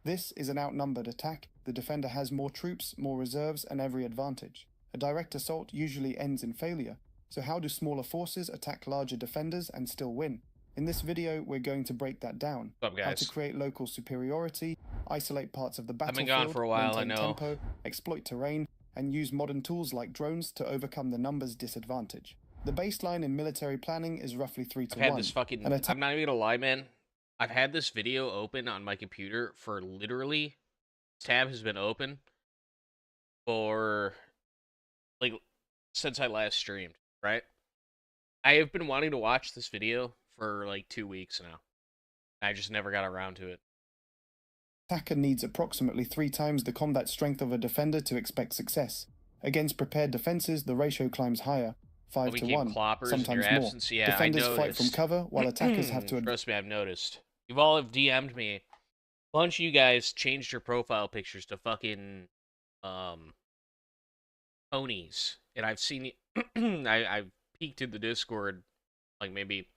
This is an outnumbered attack. The defender has more troops, more reserves, and every advantage. A direct assault usually ends in failure, so how do smaller forces attack larger defenders and still win? In this video, we're going to break that down. What's up, How to guys? create local superiority, isolate parts of the I've been gone battlefield, for a while, I maintain know. tempo, exploit terrain, and use modern tools like drones to overcome the numbers disadvantage. The baseline in military planning is roughly 3 to I've had 1. this fucking... An attack I'm not even gonna lie, man. I've had this video open on my computer for literally... This tab has been open for... like, since I last streamed, right? I have been wanting to watch this video for, like, 2 weeks now. I just never got around to it. attacker needs approximately 3 times the combat strength of a defender to expect success. Against prepared defenses, the ratio climbs higher, 5 to 1, sometimes more. Absence. Yeah, Defenders I noticed. fight from cover, while attackers have to... Trust me, I've noticed. You've all have DM'd me. A bunch of you guys changed your profile pictures to fucking, ponies. And I've seen... I've peeked in the Discord, like, maybe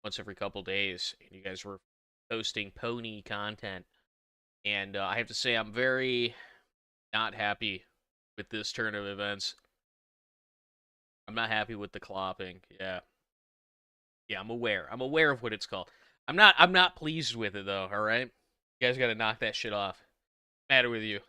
once every couple days, and you guys were posting pony content. And I have to say, I'm very not happy with this turn of events. I'm not happy with the clopping. Yeah, I'm aware. I'm aware of what it's called. I'm not pleased with it though. All right, you guys got to knock that shit off. What's the matter with you?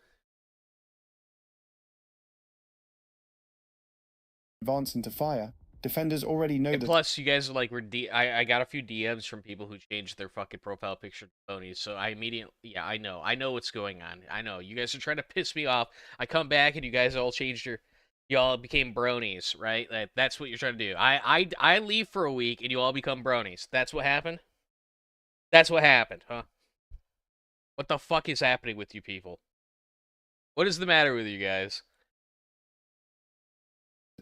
advance into fire. Defenders already know And that... plus, you guys are like, I got a few DMs from people who changed their fucking profile picture to ponies, so I immediately, yeah, I know what's going on. I know you guys are trying to piss me off. I come back and you guys all changed y'all became bronies, right? That's what you're trying to do. I leave for a week and you all become bronies. That's what happened. That's what happened, huh? What the fuck is happening with you people? What is the matter with you guys?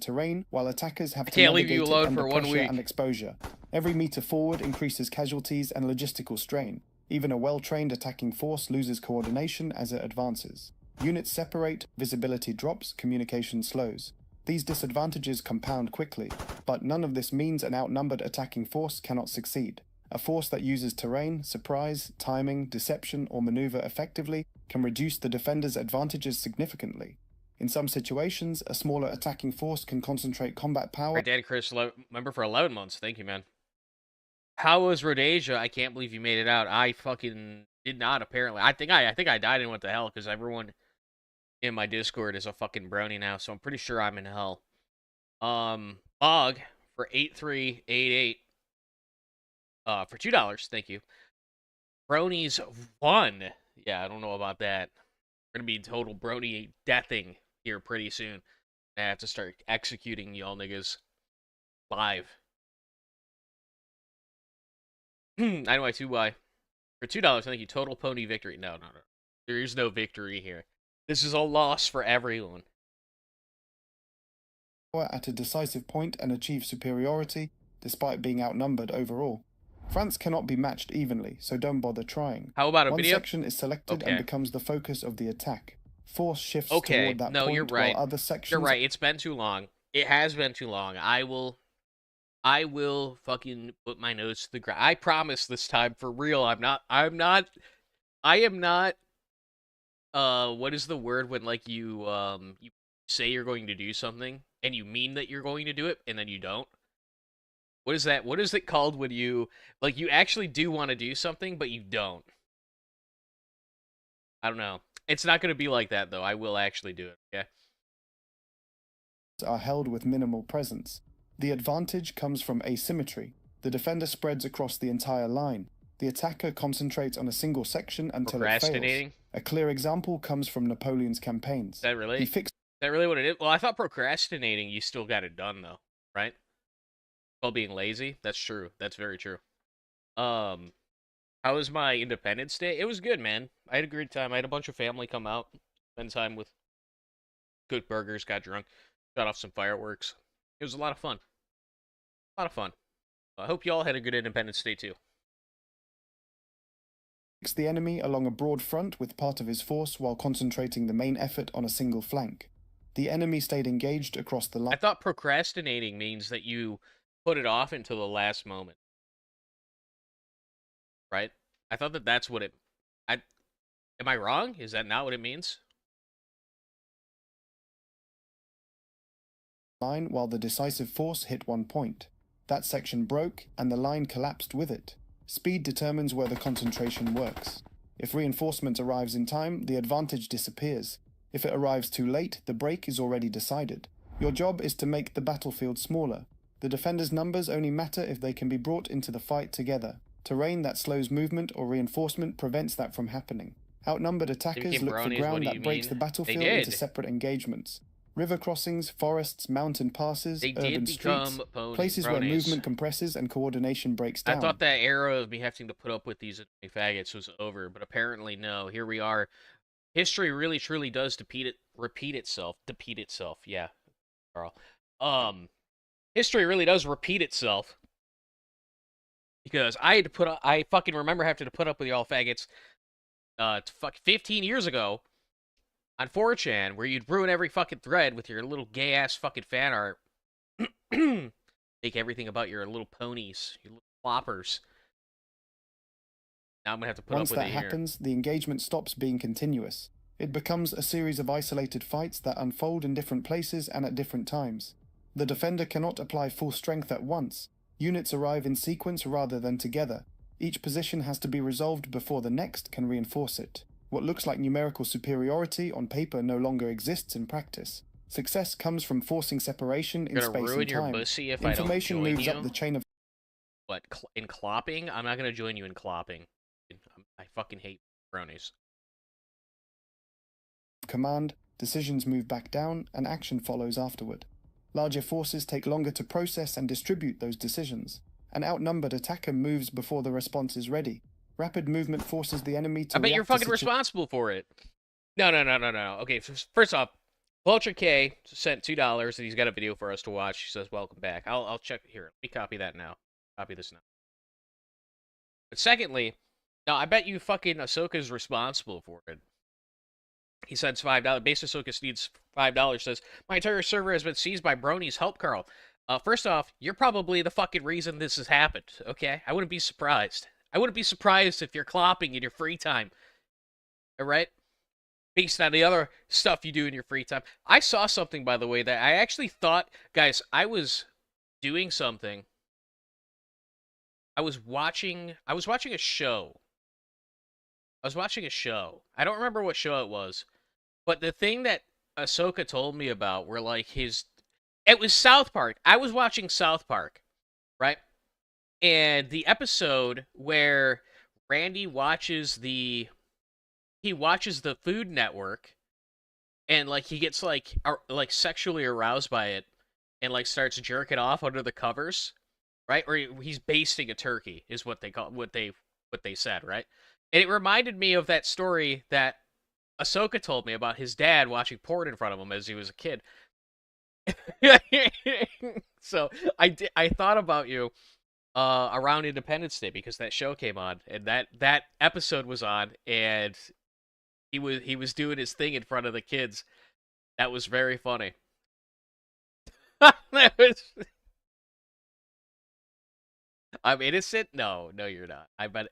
terrain, while attackers have I to can't leave you navigate it alone under for 1 pressure week. and exposure. Every meter forward increases casualties and logistical strain. Even a well-trained attacking force loses coordination as it advances. Units separate, visibility drops, communication slows. These disadvantages compound quickly, but none of this means an outnumbered attacking force cannot succeed. A force that uses terrain, surprise, timing, deception, or maneuver effectively can reduce the defender's advantages significantly. In some situations, a smaller attacking force can concentrate combat power... Right, Daddy Chris, member for 11 months. Thank you, man. How was Rhodesia? I can't believe you made it out. I fucking did not, apparently. I think I died and went to hell, because everyone in my Discord is a fucking brony now, so I'm pretty sure I'm in hell. Bog for 8388. For $2, thank you. Bronies won. Yeah, I don't know about that. We're gonna be total brony deathing here pretty soon. I have to start executing y'all niggas live. I know I too why. For $2, thank you. Total pony victory. No. There is no victory here. This is a loss for everyone. at a decisive point and achieve superiority, despite being outnumbered overall. France cannot be matched evenly, so don't bother trying. How about a One video? section is selected and becomes the focus of the attack. Force shifts Okay, toward that no, point, you're right. while other sections... You're right. It's been too long. It has been too long. I will fucking put my nose to the ground. I promise this time, for real. I am not, what is the word when, like, you say you're going to do something, and you mean that you're going to do it, and then you don't? What is that? What is it called when you, like, you actually do want to do something, but you don't? I don't know. It's not going to be like that, though. I will actually do it, okay? are held with minimal presence. The advantage comes from asymmetry. The defender spreads across the entire line. The attacker concentrates on a single section until it fails. A clear example comes from Napoleon's campaigns. Is that really? Is that really what it is? Well, I thought procrastinating, you still got it done, though, right? While being lazy? That's true. That's very true. How was my Independence Day? It was good, man. I had a great time. I had a bunch of family come out, spend time with, cooked burgers, got drunk, shot off some fireworks. It was a lot of fun. A lot of fun. I hope you all had a good Independence Day, too. The enemy along a broad front with part of his force while concentrating the main effort on a single flank. The enemy stayed engaged across the line. I thought procrastinating means that you put it off until the last moment. Right? I thought that that's what it... Am I wrong? Is that not what it means? Line while the decisive force hit one point. That section broke, and the line collapsed with it. Speed determines where the concentration works. If reinforcement arrives in time, the advantage disappears. If it arrives too late, the break is already decided. Your job is to make the battlefield smaller. The defenders' numbers only matter if they can be brought into the fight together. Terrain that slows movement or reinforcement prevents that from happening. Outnumbered attackers look for Bronies, what ground do that you breaks mean? the They battlefield into did. separate engagements. River crossings, forests, mountain passes, They urban did become streets, places where Bronies. movement compresses and coordination breaks I down. thought that era of me having to put up with these faggots was over, but apparently no. Here we are. History really truly does repeat itself. Depeat itself. Yeah, Carl. History really does repeat itself. Because I fucking remember having to put up with y'all faggots 15 years ago on 4chan, where you'd ruin every fucking thread with your little gay ass fucking fan art. Make everything about your little ponies, your little floppers. Now I'm gonna have to put Once up with that it here. happens, the engagement stops being continuous. It becomes a series of isolated fights that unfold in different places and at different times. The defender cannot apply full strength at once. Units arrive in sequence rather than together. Each position has to be resolved before the next can reinforce it. What looks like numerical superiority on paper no longer exists in practice. Success comes from forcing separation in Gonna space ruin and your time. pussy if Information I don't join moves you. up the chain of What, in clopping? I'm not gonna join you in clopping. I fucking hate bronies. command, decisions move back down, and action follows afterward. Larger forces take longer to process and distribute those decisions. An outnumbered attacker moves before the response is ready. Rapid movement forces the enemy to I bet you're react to fucking responsible for it. No. Okay, first off, Vulture K sent $2 and he's got a video for us to watch. He says, "Welcome back." I'll check here. Let me copy that now. Copy this now. But secondly, no, I bet you fucking Ahsoka's responsible for it. He sends $5. Base Ahsoka needs $5. Says, "My entire server has been seized by Bronies. Help, Carl." First off, you're probably the fucking reason this has happened. Okay, I wouldn't be surprised. I wouldn't be surprised if you're clopping in your free time. All right, based on the other stuff you do in your free time. I saw something, by the way, that I actually thought, guys, I was doing something. I was watching a show. I was watching a show. I don't remember what show it was. But the thing that Ahsoka told me about were like it was South Park. I was watching South Park, right? And the episode where Randy watches the Food Network, and like he gets like sexually aroused by it, and like starts jerking off under the covers, right? Or he's basting a turkey is what they said, right? And it reminded me of that story that Ahsoka told me about his dad watching porn in front of him as he was a kid. So I thought about you around Independence Day because that show came on and that episode was on and he was doing his thing in front of the kids. That was very funny. That was, I'm innocent? No, no, you're not. I bet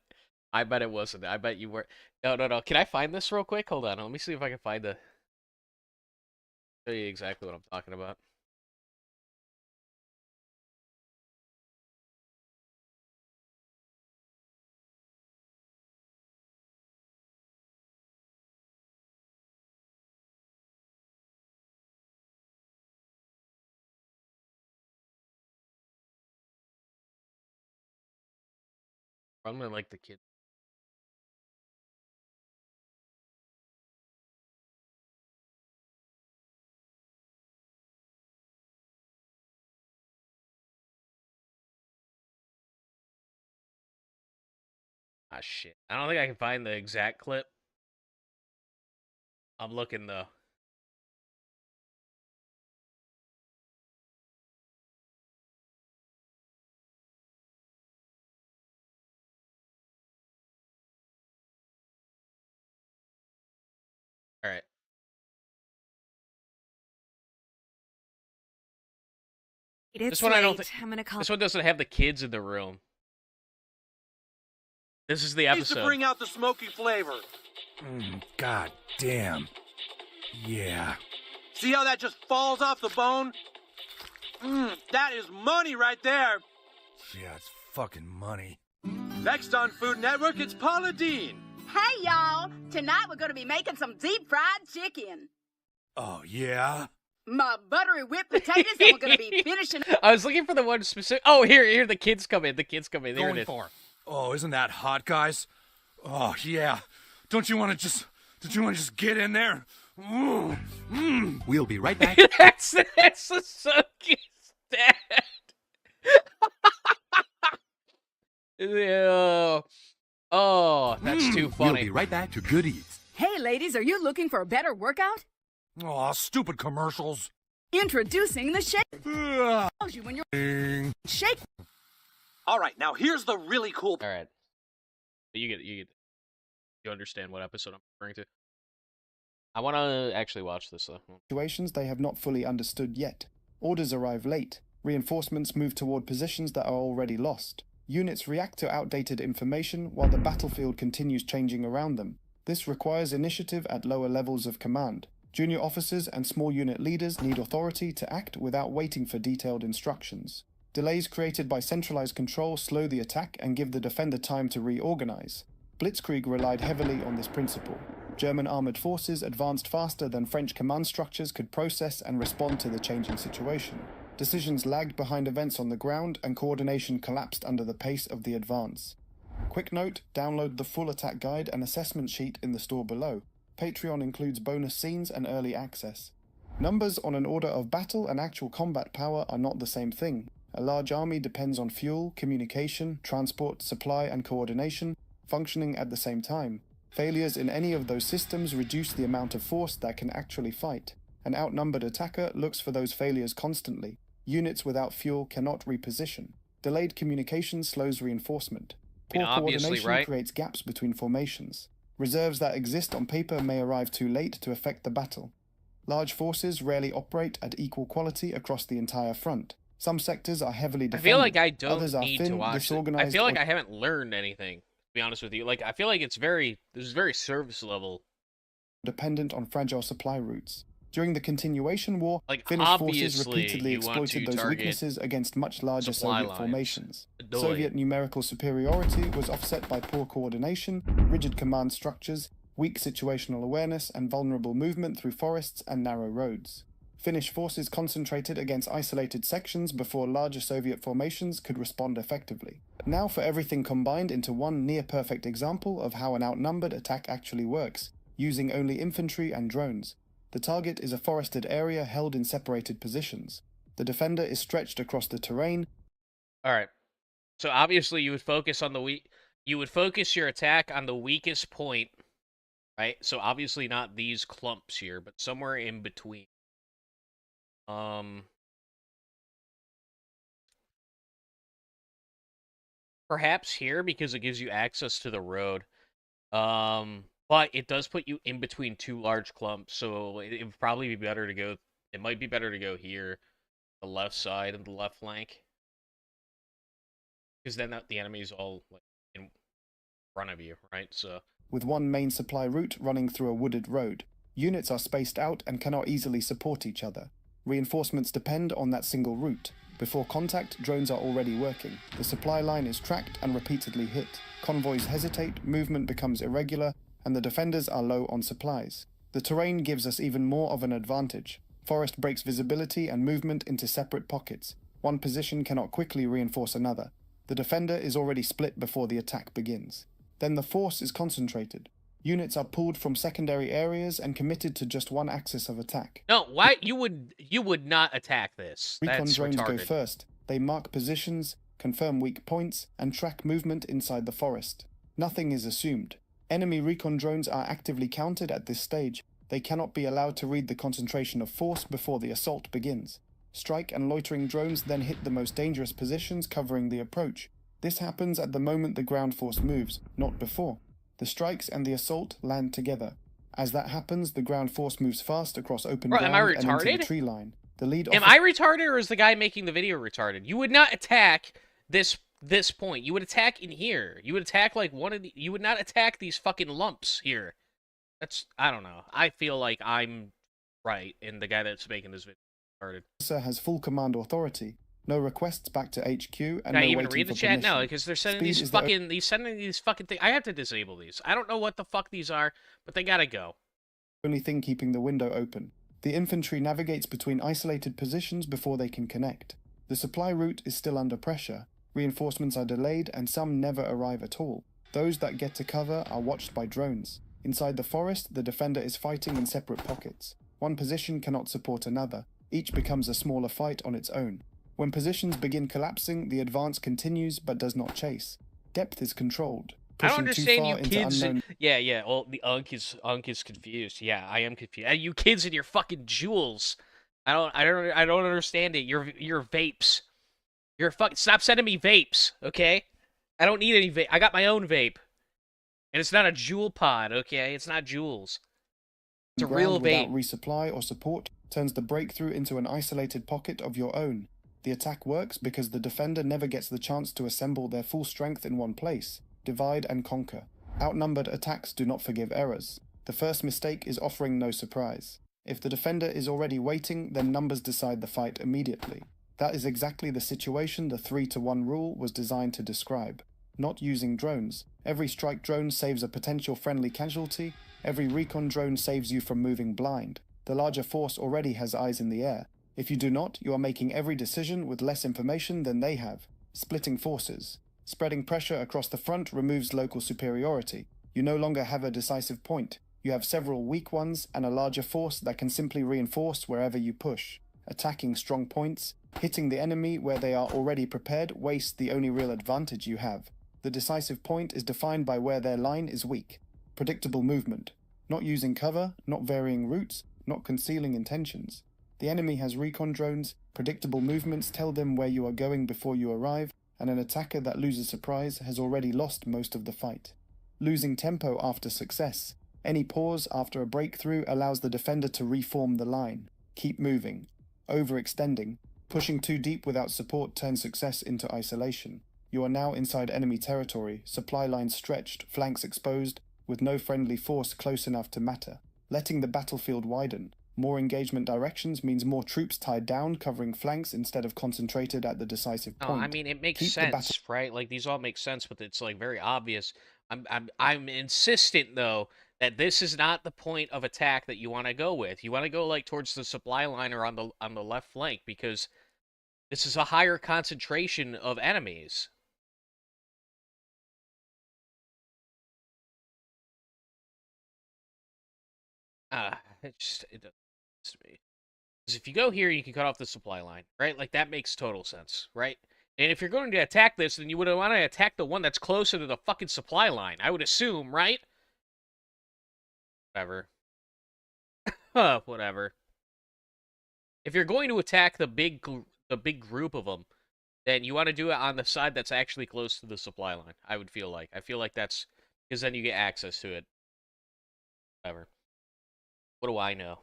it wasn't. I bet you were. No. Can I find this real quick? Hold on. Let me see if I can find show you exactly what I'm talking about. I'm gonna like the kid. Ah, shit. I don't think I can find the exact clip. I'm looking though. All right. It's This one I don't late. think. I'm gonna call. This one doesn't have the kids in the room. This is the Needs to episode. bring out the smoky flavor. God damn. Yeah. See how that just falls off the bone? That is money right there. Yeah, it's fucking money. Next on Food Network, it's Paula Deen. Hey, y'all. Tonight we're going to be making some deep-fried chicken. Oh, yeah? My buttery whipped potatoes, and we're going to be finishing... I was looking for the one specific. Oh, here, the kids come in. The kids come in. There it is. Oh, isn't that hot, guys? Oh, yeah. Don't you want to just get in there? We'll be right back. that's the Suzuki's dad. Oh, that's too funny. We'll be right back to Good Eats. Hey, ladies, are you looking for a better workout? Aw, stupid commercials. Introducing the shake. Ugh. Tells you when you're shake. All right, now here's the really cool... All right. You understand what episode I'm referring to. I want to actually watch this, though. Situations they have not fully understood yet. Orders arrive late. Reinforcements move toward positions that are already lost. Units react to outdated information while the battlefield continues changing around them. This requires initiative at lower levels of command. Junior officers and small unit leaders need authority to act without waiting for detailed instructions. Delays created by centralized control slow the attack and give the defender time to reorganize. Blitzkrieg relied heavily on this principle. German armored forces advanced faster than French command structures could process and respond to the changing situation. Decisions lagged behind events on the ground and coordination collapsed under the pace of the advance. Quick note, download the full attack guide and assessment sheet in the store below. Patreon includes bonus scenes and early access. Numbers on an order of battle and actual combat power are not the same thing. A large army depends on fuel, communication, transport, supply and coordination, functioning at the same time. Failures in any of those systems reduce the amount of force that can actually fight. An outnumbered attacker looks for those failures constantly. Units without fuel cannot reposition. Delayed communication slows reinforcement. Poor coordination creates gaps between formations. Reserves that exist on paper may arrive too late to affect the battle. Large forces rarely operate at equal quality across the entire front. Some sectors are heavily defended. I feel like I don't Others are need thin, to watch it. disorganized, I feel like I haven't learned anything, to be honest with you. Like, I feel like this is very service level. Dependent on fragile supply routes. During the continuation war, like, Finnish forces obviously, repeatedly exploited those weaknesses against much larger Soviet lines. formations. Annoying. Soviet numerical superiority was offset by poor coordination, rigid command structures, weak situational awareness, and vulnerable movement through forests and narrow roads. Finnish forces concentrated against isolated sections before larger Soviet formations could respond effectively. Now for everything combined into one near-perfect example of how an outnumbered attack actually works, using only infantry and drones. The target is a forested area held in separated positions. The defender is stretched across the terrain. All right. So obviously you would focus on you would focus your attack on the weakest point, right? So obviously not these clumps here, but somewhere in between. Perhaps here because it gives you access to the road. But it does put you in between two large clumps, so it would probably be better to go. It might be better to go here, the left side of the left flank, because then the enemy's all like in front of you, right? So with one main supply route running through a wooded road, units are spaced out and cannot easily support each other. Reinforcements depend on that single route. Before contact, drones are already working. The supply line is tracked and repeatedly hit. Convoys hesitate, movement becomes irregular, and the defenders are low on supplies. The terrain gives us even more of an advantage. Forest breaks visibility and movement into separate pockets. One position cannot quickly reinforce another. The defender is already split before the attack begins. Then the force is concentrated. Units are pulled from secondary areas and committed to just one axis of attack. no, why you would not attack this? Recon That's drones retarded. go first. They mark positions, confirm weak points, and track movement inside the forest. Nothing is assumed. Enemy recon drones are actively countered at this stage. They cannot be allowed to read the concentration of force before the assault begins. Strike and loitering drones then hit the most dangerous positions covering the approach. This happens at the moment the ground force moves, not before. The strikes and the assault land together. As that happens, the ground force moves fast across open Bro, ground am I and into retarded? the tree line. The lead Am I retarded or is the guy making the video retarded? You would not attack this this point. You would attack in here. You would attack like one of the. You would not attack these fucking lumps here. That's, I don't know. I feel like I'm right, and the guy that's making this video started. Has full command authority. No requests back to HQ, and Can no I even waiting read the for chat? permission. No, because they're sending Speed these is the fucking. He's sending these fucking things. I have to disable these. I don't know what the fuck these are, but they gotta go. only thing keeping the window open. The infantry navigates between isolated positions before they can connect. The supply route is still under pressure. Reinforcements are delayed, and some never arrive at all. Those that get to cover are watched by drones. Inside the forest, the defender is fighting in separate pockets. One position cannot support another. Each becomes a smaller fight on its own. When positions begin collapsing, the advance continues but does not chase. Depth is controlled. I don't Pushing too understand far you into kids. unknown- Yeah. Well, the Unk is confused. Yeah, I am confused. And you kids and your fucking jewels. I don't understand it. Your vapes. You're fucking. Stop sending me vapes, okay? I don't need any vape. I got my own vape, and it's not a jewel pod, okay? It's not jewels. It's a real ground vape. without resupply or support turns the breakthrough into an isolated pocket of your own. The attack works because the defender never gets the chance to assemble their full strength in one place. Divide and conquer. Outnumbered attacks do not forgive errors. The first mistake is offering no surprise. If the defender is already waiting, then numbers decide the fight immediately. That is exactly the situation the 3-to-1 rule was designed to describe. Not using drones. Every strike drone saves a potential friendly casualty. Every recon drone saves you from moving blind. The larger force already has eyes in the air. If you do not, you are making every decision with less information than they have. Splitting forces. Spreading pressure across the front removes local superiority. You no longer have a decisive point. You have several weak ones and a larger force that can simply reinforce wherever you push. Attacking strong points, hitting the enemy where they are already prepared wastes the only real advantage you have. The decisive point is defined by where their line is weak. Predictable movement. Not using cover, not varying routes, not concealing intentions. The enemy has recon drones. Predictable movements tell them where you are going before you arrive, and an attacker that loses surprise has already lost most of the fight. Losing tempo after success. Any pause after a breakthrough allows the defender to reform the line. Keep moving. Overextending. Pushing too deep without support turns success into isolation. You are now inside enemy territory, supply lines stretched, flanks exposed, with no friendly force close enough to matter. Letting the battlefield widen. More engagement directions means more troops tied down, covering flanks instead of concentrated at the decisive point. No, I mean, it makes Keep the sense, right? Like, these all make sense, but it's, like, very obvious. I'm insistent, though, that this is not the point of attack that you want to go with. You want to go, like, towards the supply line or on the left flank, because this is a higher concentration of enemies. It does to me. Because if you go here, you can cut off the supply line, right? Like, that makes total sense, right? And if you're going to attack this, then you would want to attack the one that's closer to the fucking supply line, I would assume, right? Whatever. Whatever. If you're going to attack the big group of them, then you want to do it on the side that's actually close to the supply line, I would feel like. I feel like that's... because then you get access to it. Whatever. What do I know?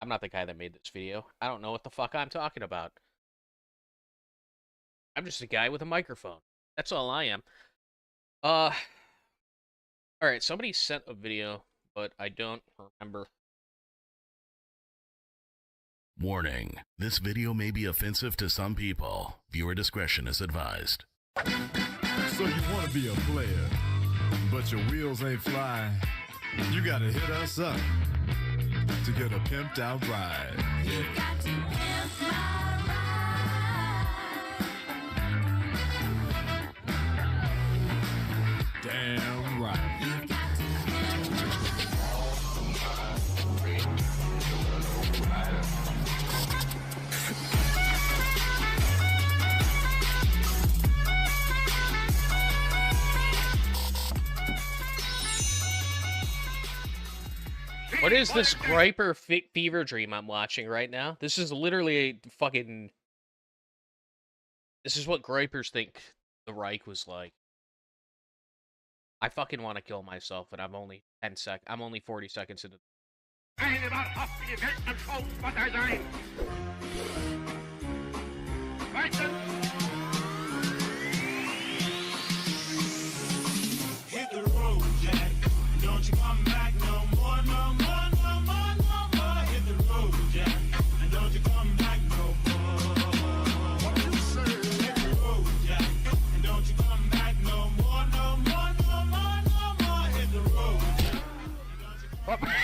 I'm not the guy that made this video. I don't know what the fuck I'm talking about. I'm just a guy with a microphone. That's all I am. Alright, somebody sent a video, but I don't remember. Warning, this video may be offensive to some people. Viewer discretion is advised. So you want to be a player, but your wheels ain't flying. You gotta hit us up to get a pimped out ride. You got to pimp my ride. Damn right. You got What is this Griper fever dream I'm watching right now? This is literally a fucking... This is what Gripers think the Reich was like. I fucking want to kill myself, and I'm only 40 seconds into... don't you come back no more, no more, no more, no more. Hit the road, Jack, and don't you come back no more. What you say? Hit the road, Jack, and don't you come back no more, no more, no more, no more. Hit the road, Jack, and don't you come back.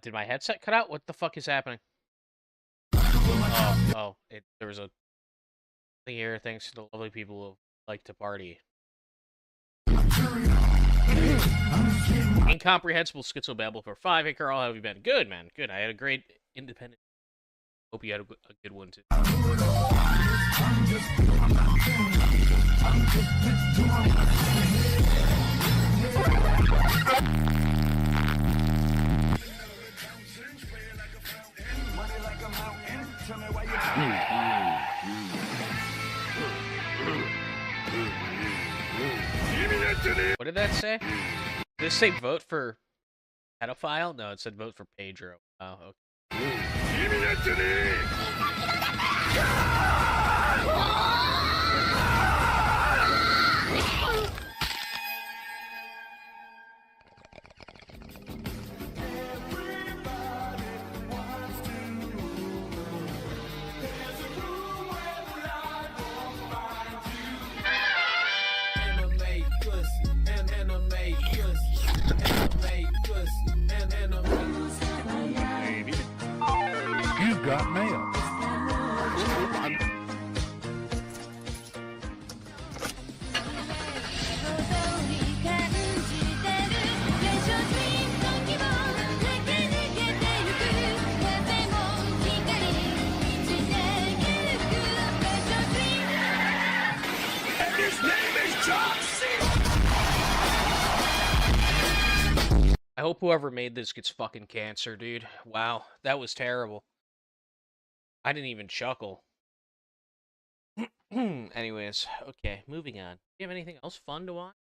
Did my headset cut out? What the fuck is happening? There was a thing here thanks to the lovely people who like to party. Incomprehensible schizobabble for 5. Hey Carl, how have you been? Good, man. Good. I had a great independent. Hope you had a good one too. What did that say? Did it say vote for pedophile? No, it said vote for Pedro. Oh, okay. You've got mail. I hope whoever made this gets fucking cancer, dude. Wow, that was terrible. I didn't even chuckle. Anyways, okay, moving on. Do you have anything else fun to watch?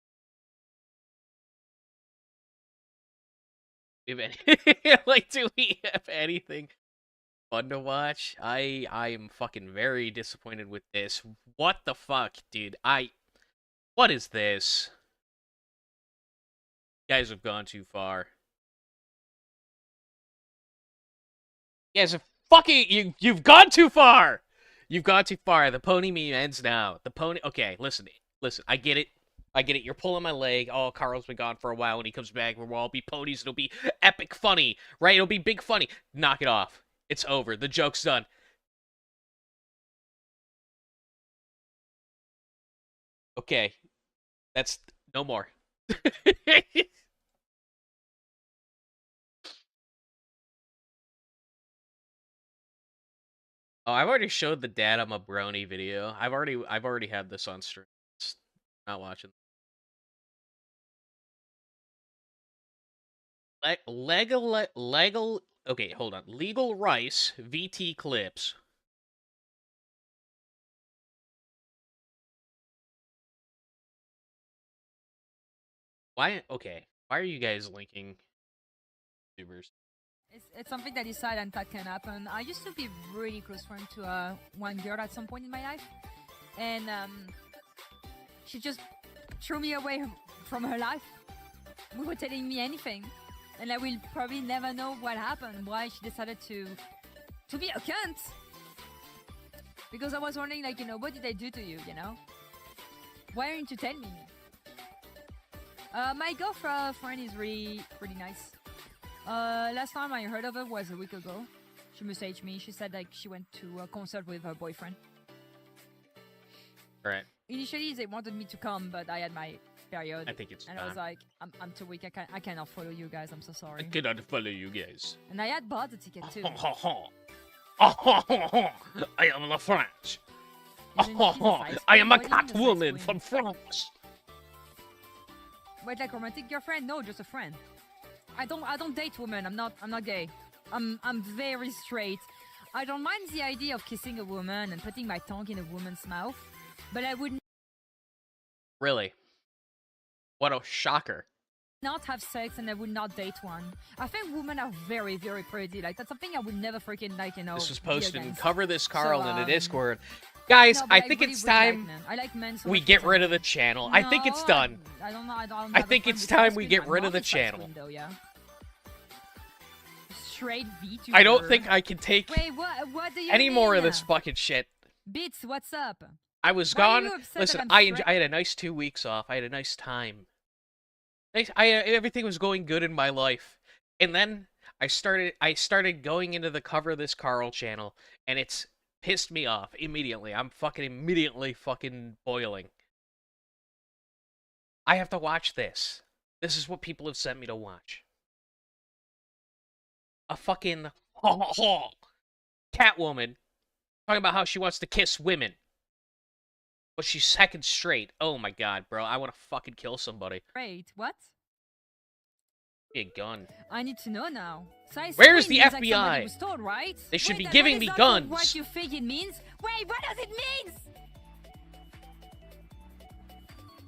Do we have anything fun to watch? I am fucking very disappointed with this. What the fuck, dude? What is this? You guys have gone too far. You guys have fucking you've gone too far. You've gone too far. The pony meme ends now. The pony. Okay, listen. I get it. You're pulling my leg. Oh, Carl's been gone for a while. When he comes back, we'll all be ponies. It'll be epic funny, right? It'll be big funny. Knock it off. It's over. The joke's done. Okay, that's no more. Oh, I've already showed the dad I'm a brony video. I've already had this on stream. Just not watching. Legal. Okay, hold on. Legal rice VT clips. Why? Okay. Why are you guys linking YouTubers? It's something that is sad and that can happen. I used to be really close friend to one girl at some point in my life, and she just threw me away from her life without telling me anything, and I will probably never know what happened, why she decided to be a cunt. Because I was wondering, like, what did I do to you, Why aren't you telling me? My girlfriend is really nice. Last time I heard of her was a week ago. She messaged me. She said like she went to a concert with her boyfriend. Right. Initially they wanted me to come, but I had my period. I think it's and I was like, I'm too weak. I cannot follow you guys. I'm so sorry. I cannot follow you guys. And I had bought the ticket too. I am the French. I am a Catwoman from France. Wait, like romantic girlfriend? No, just a friend. I don't date women. I'm not gay. I'm very straight. I don't mind the idea of kissing a woman and putting my tongue in a woman's mouth, but I wouldn't. Really? What a shocker. not have sex and I would not date one. I think women are very, very pretty. Like, that's something I would never freaking, like, you know, This was be posted in against. Cover This Carl So, in the Discord. Guys, no, but I think really, it's really like time men. I like men so we much get better rid than of the women. channel. I think it's No, done. I don't know. I don't I have a think friend it's with time ice we cream. get My rid of mom the is ice channel. cream, though, yeah. Straight VTuber. I don't think I can take Wait, what do you any mean? more of this fucking shit. Beats, what's up? I was Why are gone. you upset Listen, that I'm I had a nice 2 weeks off. I had a nice time. Everything was going good in my life, and then I started going into the Cover This Carl channel, and it's pissed me off immediately. I'm immediately fucking boiling. I have to watch this. This is what people have sent me to watch. A fucking Catwoman talking about how she wants to kiss women. But she's second straight. Oh my god, bro. I want to fucking kill somebody. Wait, what? Be a gun. I need to know now. Size Where's queen the means, like, FBI? somebody was told, right? They should Wait, be that giving one me is not guns. What you think it means? Wait, what does it mean?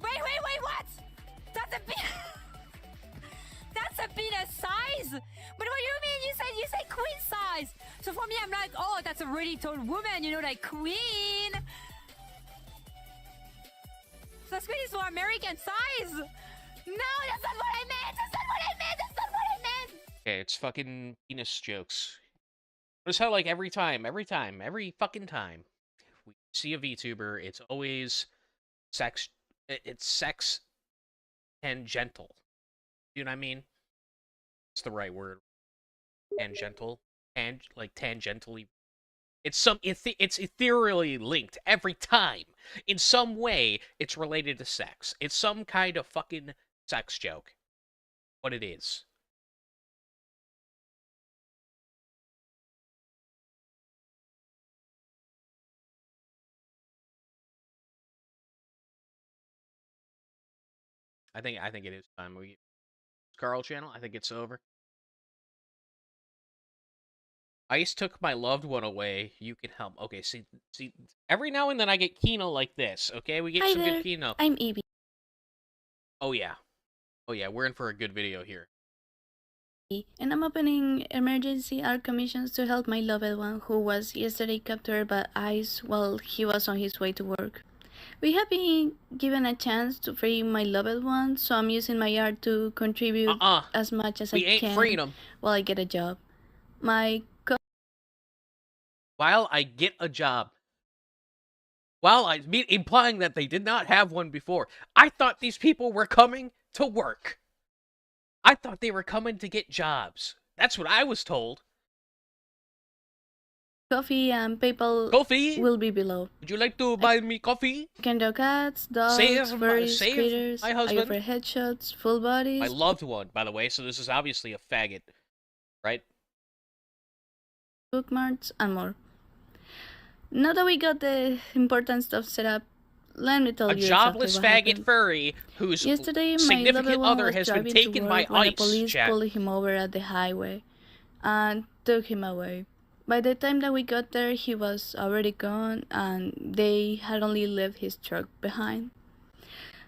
Wait, what? That's a penis. That's a penis size. But what do you mean? You said queen size. So for me, I'm like, oh, that's a really tall woman. You know, like queen. So queen is for American size. No, that's not what I meant. That's not what I meant. That's not what I meant. Okay, it's fucking penis jokes. Notice how, like, every fucking time we see a VTuber, it's always sex. It's sex tangential. You know what I mean? It's the right word. Tangential. Like, tangentially. It's ethereally linked every time. In some way, it's related to sex. It's some kind of fucking sex joke. What it is. I think it is time we Carl channel. I think it's over. Ice took my loved one away. You can help. Okay, see. Every now and then I get Kino like this. Okay, we get Hi some there. good Kino. I'm Evie. Oh yeah, we're in for a good video here. And I'm opening emergency art commissions to help my loved one who was yesterday captured by ICE while he was on his way to work. We have been given a chance to free my loved one, so I'm using my art to contribute as much as I can freeing him. while I get a job. While I get a job. Implying that they did not have one before. I thought these people were coming to work. I thought they were coming to get jobs. That's what I was told. Coffee and PayPal Coffee? will be below. Would you like to buy me coffee? Kendo cats, dogs, furries, critters, my I husband. offer headshots, full bodies, My loved one, by the way, so this is obviously a faggot. Right? bookmarks, and more. Now that we got the important stuff set up, let me tell A you jobless exactly what faggot happened. furry whose Yesterday, my significant loved one other was has been driving taken to by work when the ICE, police chat. pulled him over at the highway and took him away. By the time that we got there, he was already gone, and they had only left his truck behind,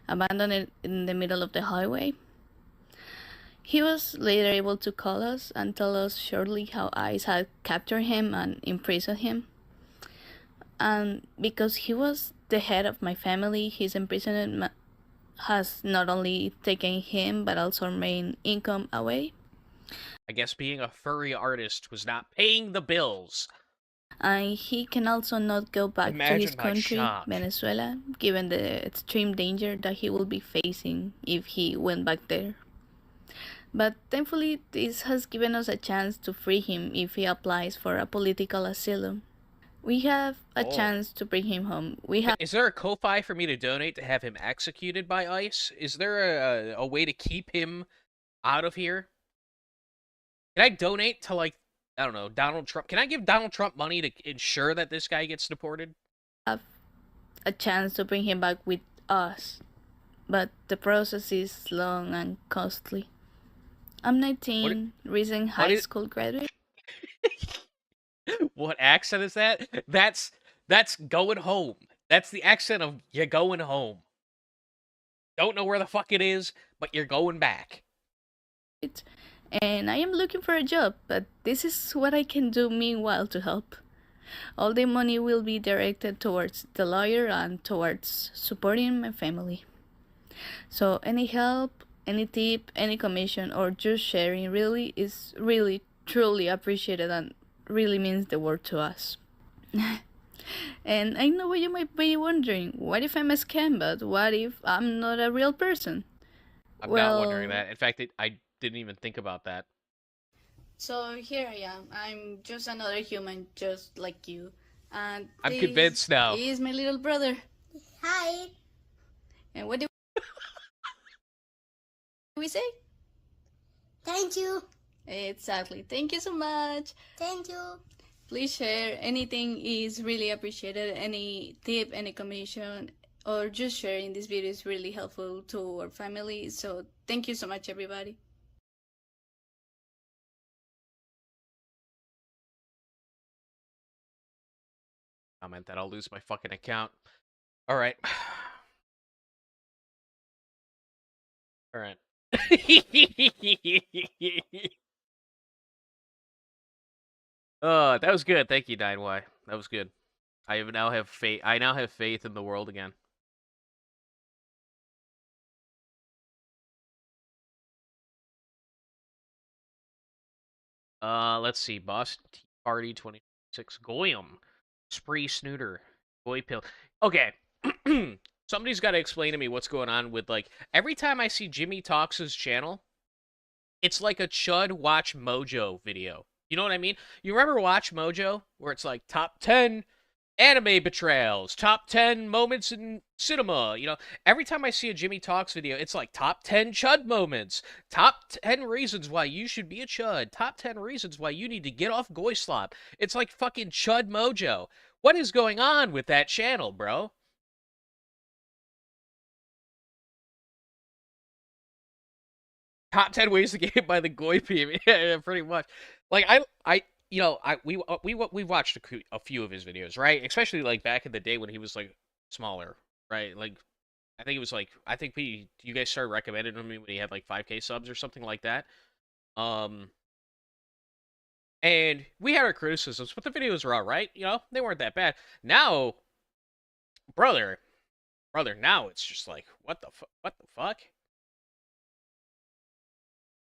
abandoned it in the middle of the highway. He was later able to call us and tell us shortly how ICE had captured him and imprisoned him. And because he was the head of my family, his imprisonment has not only taken him but also our main income away. I guess being a furry artist was not paying the bills. And he can also not go back to his Imagine my country, shock. Venezuela, given the extreme danger that he will be facing if he went back there. But thankfully, this has given us a chance to free him if he applies for a political asylum. We have a chance to bring him home. Is there a Ko-Fi for me to donate to have him executed by ICE? Is there a way to keep him out of here? Can I donate to, like, I don't know, Donald Trump? Can I give Donald Trump money to ensure that this guy gets deported? Have a chance to bring him back with us. But the process is long and costly. I'm 19, recent high school graduate. What accent is that? That's going home. That's the accent of you're going home. Don't know where the fuck it is, but you're going back. and I am looking for a job, but this is what I can do meanwhile to help. All the money will be directed towards the lawyer and towards supporting my family. So any help, any tip, any commission, or just sharing really is really, truly appreciated and really means the world to us. And I know what you might be wondering, what if I'm a scam, but what if I'm not a real person? I'm not wondering that. In fact, I didn't even think about that. So here I am. I'm just another human, just like you. And I'm convinced now. He is my little brother. Hi. And what do we say? Thank you. Exactly. Thank you so much. Thank you. Please share. Anything is really appreciated. Any tip, any commission, or just sharing this video is really helpful to our family. So thank you so much, everybody. Comment that I'll lose my fucking account. All right. All right. That was good. Thank you, 9Y. That was good. I now have faith. I now have faith in the world again. Let's see. Boston Tea Party 26. Goyam. Spree Snooter. Boy Pill. Okay. Somebody's got to explain to me what's going on with, like, every time I see Jimmy Talks' channel, it's like a Chud Watch Mojo video. You know what I mean? You remember Watch Mojo? Where it's like top 10 anime betrayals, top 10 moments in cinema. You know, every time I see a Jimmy Talks video, it's like top 10 Chud moments, top 10 reasons why you should be a Chud, top 10 reasons why you need to get off Goyslop. It's like fucking Chud Mojo. What is going on with that channel, bro? Top 10 ways to get hit by the Goy Beam. Yeah, pretty much. Like, we watched a few of his videos, right? Especially, like, back in the day when he was, like, smaller, right? Like, I think it was, like, you guys started recommending him when he had, like, 5K subs or something like that. And we had our criticisms, but the videos were alright, you know? They weren't that bad. Now, brother, now it's just like, what the fuck?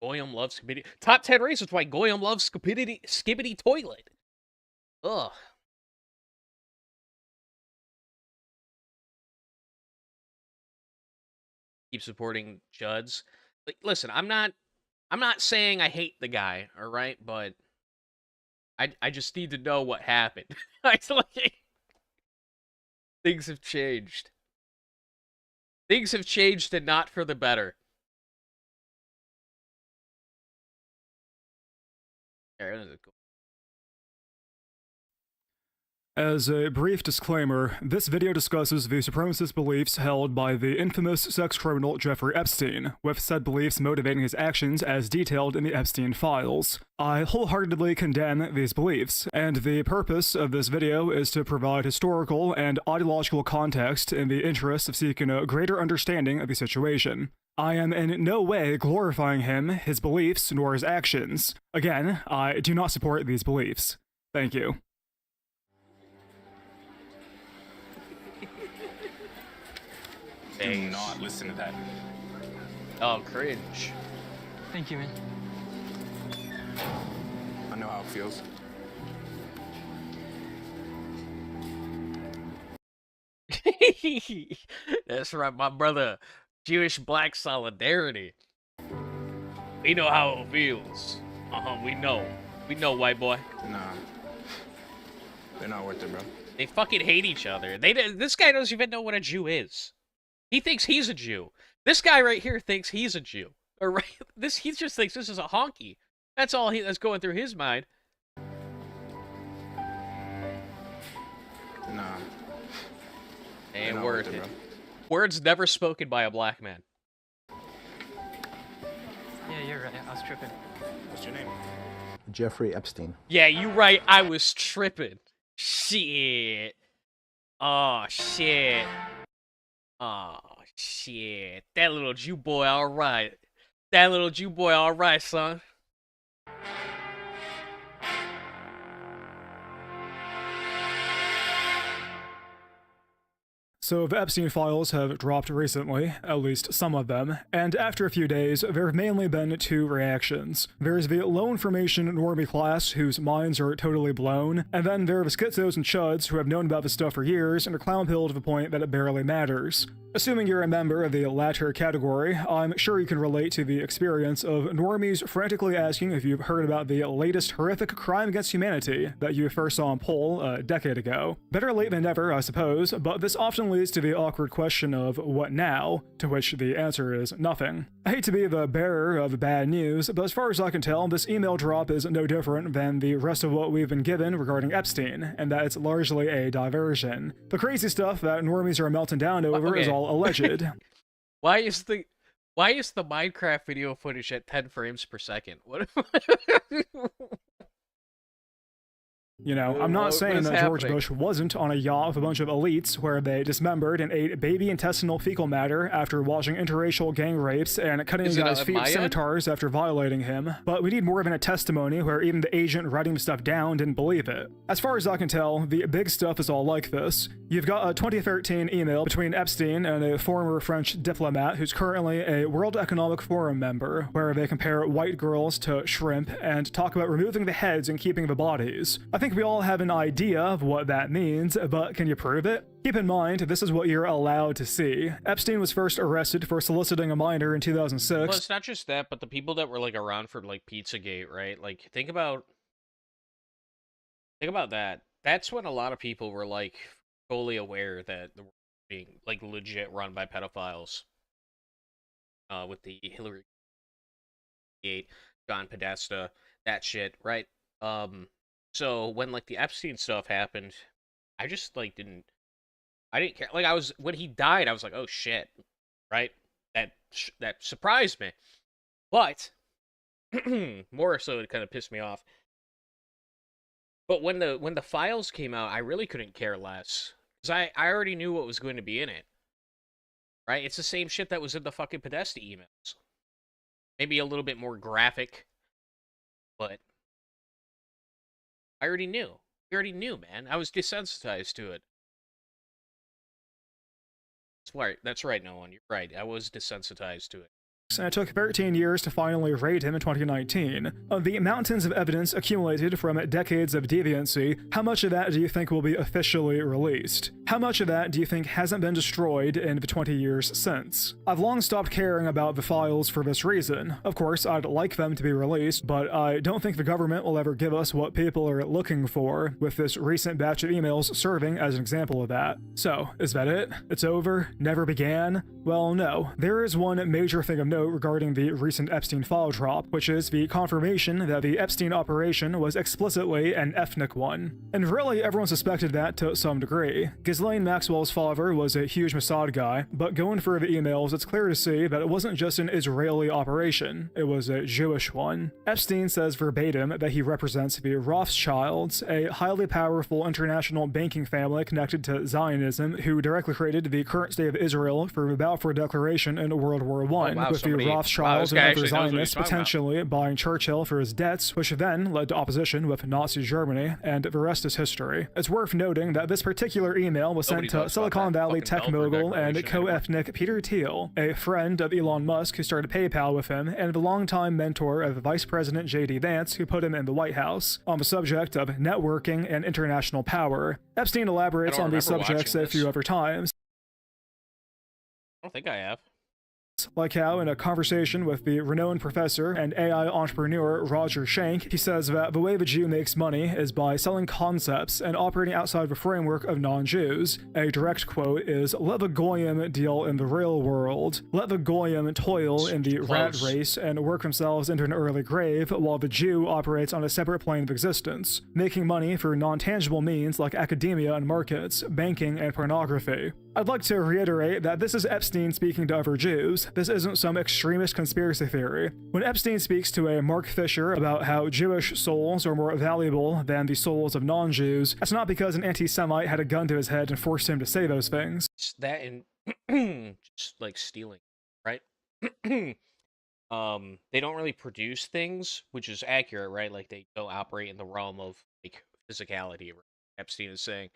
Goyam loves Skibbity. Top 10 reasons why Goyam loves Skibbity Toilet. Ugh. Keep supporting Juds. Like, listen, I'm not saying I hate the guy, all right, but I just need to know what happened. Things have changed. Things have changed and not for the better. As a brief disclaimer, this video discusses the supremacist beliefs held by the infamous sex criminal Jeffrey Epstein, with said beliefs motivating his actions as detailed in the Epstein files. I wholeheartedly condemn these beliefs, and the purpose of this video is to provide historical and ideological context in the interest of seeking a greater understanding of the situation. I am in no way glorifying him, his beliefs, nor his actions. Again, I do not support these beliefs. Thank you. Do not listen to that. Oh, cringe. Thank you, man. I know how it feels. That's right, my brother. Jewish black solidarity. We know how it feels. We know. We know, white boy. Nah. They're not worth it, bro. They fucking hate each other. This guy doesn't even know what a Jew is. He thinks he's a Jew. This guy right here thinks he's a Jew. Or right, he just thinks this is a honky. That's all that's going through his mind. Nah. Ain't worth it. Words never spoken by a black man. Yeah, you're right. I was tripping. What's your name? Jeffrey Epstein. Yeah, you right. I was tripping. Shit. Oh, shit. Oh, shit. That little Jew boy, all right. That little Jew boy, all right, son. So the Epstein files have dropped recently, at least some of them, and after a few days, there have mainly been two reactions. There's the low information normie class whose minds are totally blown, and then there are the schizos and chuds who have known about this stuff for years and are clown pilled to the point that it barely matters. Assuming you're a member of the latter category, I'm sure you can relate to the experience of normies frantically asking if you've heard about the latest horrific crime against humanity that you first saw on poll a decade ago. Better late than never, I suppose, but this often leads to the awkward question of what now, to which the answer is nothing. I hate to be the bearer of bad news, but as far as I can tell, this email drop is no different than the rest of what we've been given regarding Epstein, and that it's largely a diversion. The crazy stuff that normies are melting down over is all alleged. Why is the Minecraft video footage at 10 frames per second? What? You know, I'm not saying that George Bush wasn't on a yacht with a bunch of elites where they dismembered and ate baby intestinal fecal matter after watching interracial gang rapes and cutting a guy's feet with scimitars after violating him, but we need more than a testimony where even the agent writing the stuff down didn't believe it. As far as I can tell, the big stuff is all like this. You've got a 2013 email between Epstein and a former French diplomat who's currently a World Economic Forum member, where they compare white girls to shrimp and talk about removing the heads and keeping the bodies. I think we all have an idea of what that means, but can you prove it? Keep in mind, this is what you're allowed to see. Epstein was first arrested for soliciting a minor in 2006. Well, it's not just that, but the people that were like around for like Pizzagate, right? Like think about that. That's when a lot of people were like fully aware that the world was being like legit run by pedophiles. With the Hillary Gate, John Podesta, that shit, right? So when like the Epstein stuff happened, I just like didn't care. Like when he died, I was like, oh shit, right? That surprised me, but more so it kind of pissed me off. But when the files came out, I really couldn't care less because I already knew what was going to be in it, right? It's the same shit that was in the fucking Podesta emails, maybe a little bit more graphic, but. I already knew. We already knew, man. I was desensitized to it. That's right, Nolan. You're right. I was desensitized to it. And it took 13 years to finally raid him in 2019. Of the mountains of evidence accumulated from decades of deviancy, how much of that do you think will be officially released? How much of that do you think hasn't been destroyed in the 20 years since? I've long stopped caring about the files for this reason. Of course, I'd like them to be released, but I don't think the government will ever give us what people are looking for, with this recent batch of emails serving as an example of that. So, is that it? It's over? Never began? Well, no. There is one major thing of note regarding the recent Epstein file drop, which is the confirmation that the Epstein operation was explicitly an ethnic one. And really, everyone suspected that to some degree. Ghislaine Maxwell's father was a huge Mossad guy, but going through the emails, it's clear to see that it wasn't just an Israeli operation, it was a Jewish one. Epstein says verbatim that he represents the Rothschilds, a highly powerful international banking family connected to Zionism, who directly created the current state of Israel for the Balfour Declaration in World War I, with the Rothschilds and other Zionists potentially buying Churchill for his debts, which then led to opposition with Nazi Germany, and the rest is history. It's worth noting that this particular email was sent to Silicon Valley tech mogul and co-ethnic Peter Thiel, a friend of Elon Musk who started PayPal with him, and the longtime mentor of Vice President J.D. Vance, who put him in the White House, on the subject of networking and international power. Epstein elaborates on these subjects a few other times. I don't think I have. Like how, in a conversation with the renowned professor and AI entrepreneur Roger Schenck, he says that the way the Jew makes money is by selling concepts and operating outside the framework of non-Jews. A direct quote is, "Let the Goyim deal in the real world. Let the Goyim toil in the rat race and work themselves into an early grave, while the Jew operates on a separate plane of existence, making money through non-tangible means like academia and markets, banking and pornography." I'd like to reiterate that this is Epstein speaking to other Jews. This isn't some extremist conspiracy theory. When Epstein speaks to a Mark Fisher about how Jewish souls are more valuable than the souls of non-Jews, that's not because an anti-Semite had a gun to his head and forced him to say those things. That and just like stealing, right? they don't really produce things, which is accurate, right? Like they don't operate in the realm of like physicality, Epstein is saying.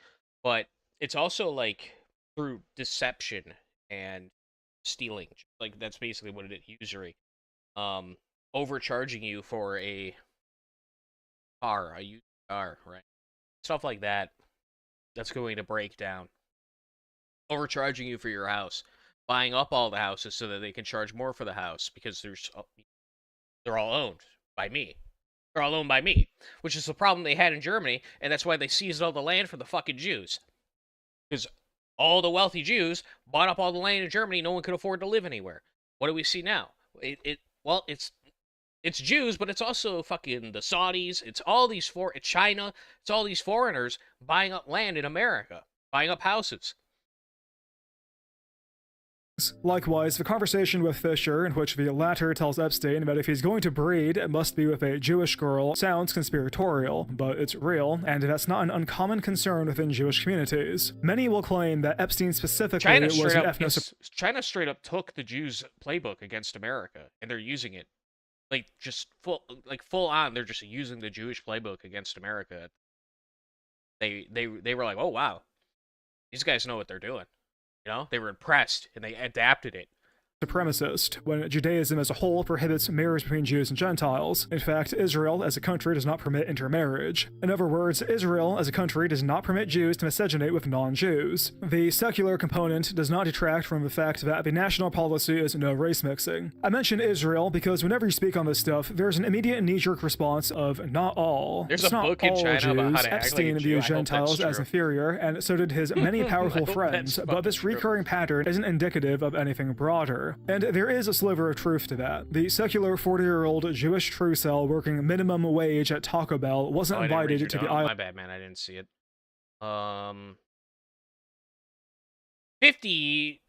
But it's also like through deception and stealing. Like that's basically what it is, usury. Overcharging you for a used car, right? Stuff like that. That's going to break down. Overcharging you for your house, buying up all the houses so that they can charge more for the house because they're all owned by me. They're all owned by me, which is the problem they had in Germany, and that's why they seized all the land for the fucking Jews. Because all the wealthy Jews bought up all the land in Germany, no one could afford to live anywhere. What do we see now? It's Jews, but it's also fucking the Saudis. It's all these it's China. It's all these foreigners buying up land in America, buying up houses. Likewise, the conversation with Fisher, in which the latter tells Epstein that if he's going to breed, it must be with a Jewish girl, sounds conspiratorial, but it's real, and that's not an uncommon concern within Jewish communities. Many will claim that Epstein specifically was an China straight up took the Jews' playbook against America, and they're using it. Like, just full on, they're just using the Jewish playbook against America. They were like, oh, wow, these guys know what they're doing. You know, they were impressed, and they adapted it. Supremacist, when Judaism as a whole prohibits marriage between Jews and Gentiles. In fact, Israel as a country does not permit intermarriage. In other words, Israel as a country does not permit Jews to miscegenate with non-Jews. The secular component does not detract from the fact that the national policy is no race mixing. I mention Israel because whenever you speak on this stuff, there's an immediate knee-jerk response of not all. There's it's a not book all in China Jews. about how to Epstein act like a views Jew. Gentiles as inferior, and so did his many powerful friends, but this recurring pattern isn't indicative of anything broader. And there is a sliver of truth to that. The secular 40-year-old Jewish Trucell working minimum wage at Taco Bell wasn't invited to the island. My bad, man. I didn't see it. 50.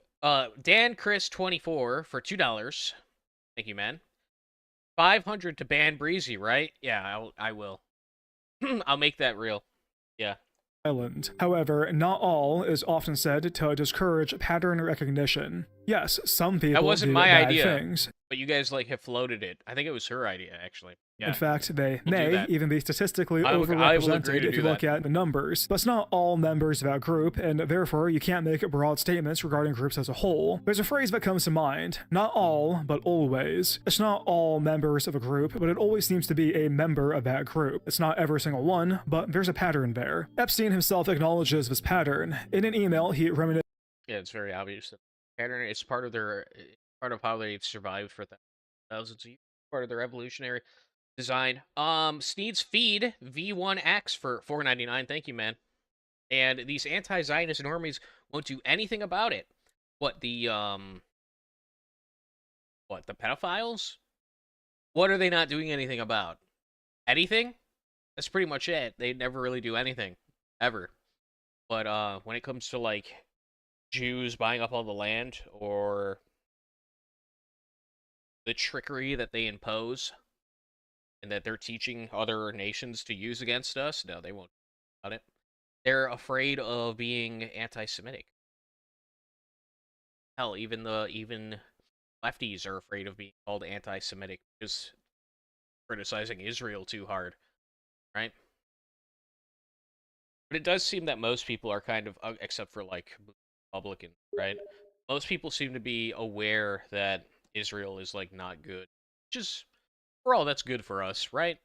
Dan Chris 24 for $2. Thank you, man. 500 to ban Breezy, right? Yeah, I will. I'll make that real. Yeah. Island. However, not all is often said to discourage pattern recognition. Yes, some people that wasn't do my bad idea, things. But you guys have floated it. I think it was her idea, actually. Yeah. In fact, they may even be statistically overrepresented if you look at the numbers. But it's not all members of that group, and therefore you can't make broad statements regarding groups as a whole. There's a phrase that comes to mind. Not all, but always. It's not all members of a group, but it always seems to be a member of that group. It's not every single one, but there's a pattern there. Epstein himself acknowledges this pattern. In an email, he reminisces. Yeah, it's very obvious. Pattern. It's part of how they've survived for thousands of years. Part of their evolutionary design. Sneed's feed V1X for $4.99. Thank you, man. And these anti-Zionist normies won't do anything about it. What the pedophiles? What are they not doing anything about? Anything? That's pretty much it. They never really do anything ever. But when it comes to like Jews buying up all the land or the trickery that they impose and that they're teaching other nations to use against us, no, they won't do about it. They're afraid of being anti-Semitic. Hell, even lefties are afraid of being called anti-Semitic because criticizing Israel too hard, right? But it does seem that most people are kind of, except for like Republicans, right? Most people seem to be aware that Israel is like not good. Which is, for all that's good for us, right?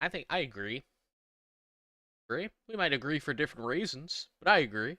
I think I agree. We might agree for different reasons, but I agree.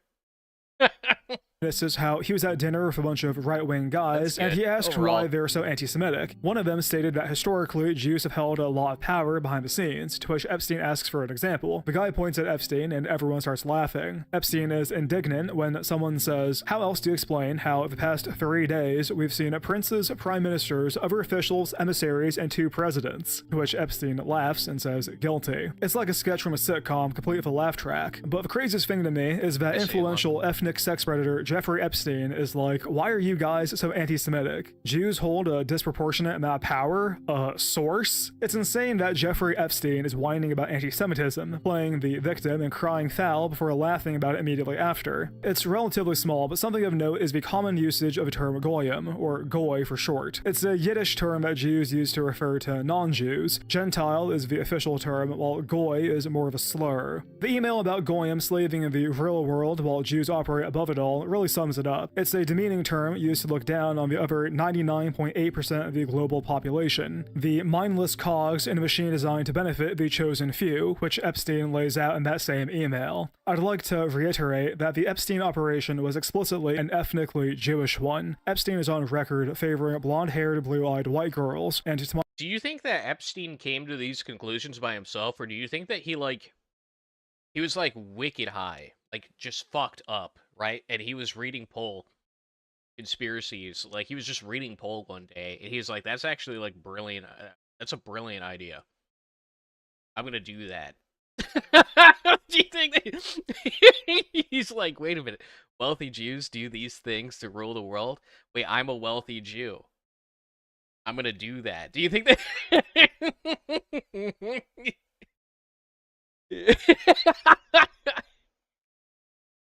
This is how he was at dinner with a bunch of right-wing guys, and he asked why they're so anti-Semitic. One of them stated that historically, Jews have held a lot of power behind the scenes, to which Epstein asks for an example. The guy points at Epstein, and everyone starts laughing. Epstein is indignant when someone says, how else do you explain how the past 3 days we've seen princes, prime ministers, other officials, emissaries, and 2 presidents? To which Epstein laughs and says, guilty. It's like a sketch from a sitcom, complete with a laugh track. But the craziest thing to me is that influential ethnic sex editor Jeffrey Epstein is like, why are you guys so anti-Semitic? Jews hold a disproportionate amount of power? Source? It's insane that Jeffrey Epstein is whining about anti-Semitism, playing the victim and crying foul before laughing about it immediately after. It's relatively small, but something of note is the common usage of the term goyim, or goy for short. It's a Yiddish term that Jews use to refer to non-Jews. Gentile is the official term, while goy is more of a slur. The email about goyim slaving in the real world while Jews operate above it all really sums it up. It's a demeaning term used to look down on the other 99.8% of the global population. The mindless cogs in a machine designed to benefit the chosen few, which Epstein lays out in that same email. I'd like to reiterate that the Epstein operation was explicitly an ethnically Jewish one. Epstein is on record favoring blonde-haired, blue-eyed white girls, and to my Do you think that Epstein came to these conclusions by himself, or do you think that he was like wicked high, like just fucked up, right? And he was reading poll conspiracies, like he was just reading poll one day, and he's like, "That's actually like brilliant. That's a brilliant idea. I'm gonna do that." Do you think that he's like, wait a minute, wealthy Jews do these things to rule the world? Wait, I'm a wealthy Jew. I'm gonna do that. Do you think that?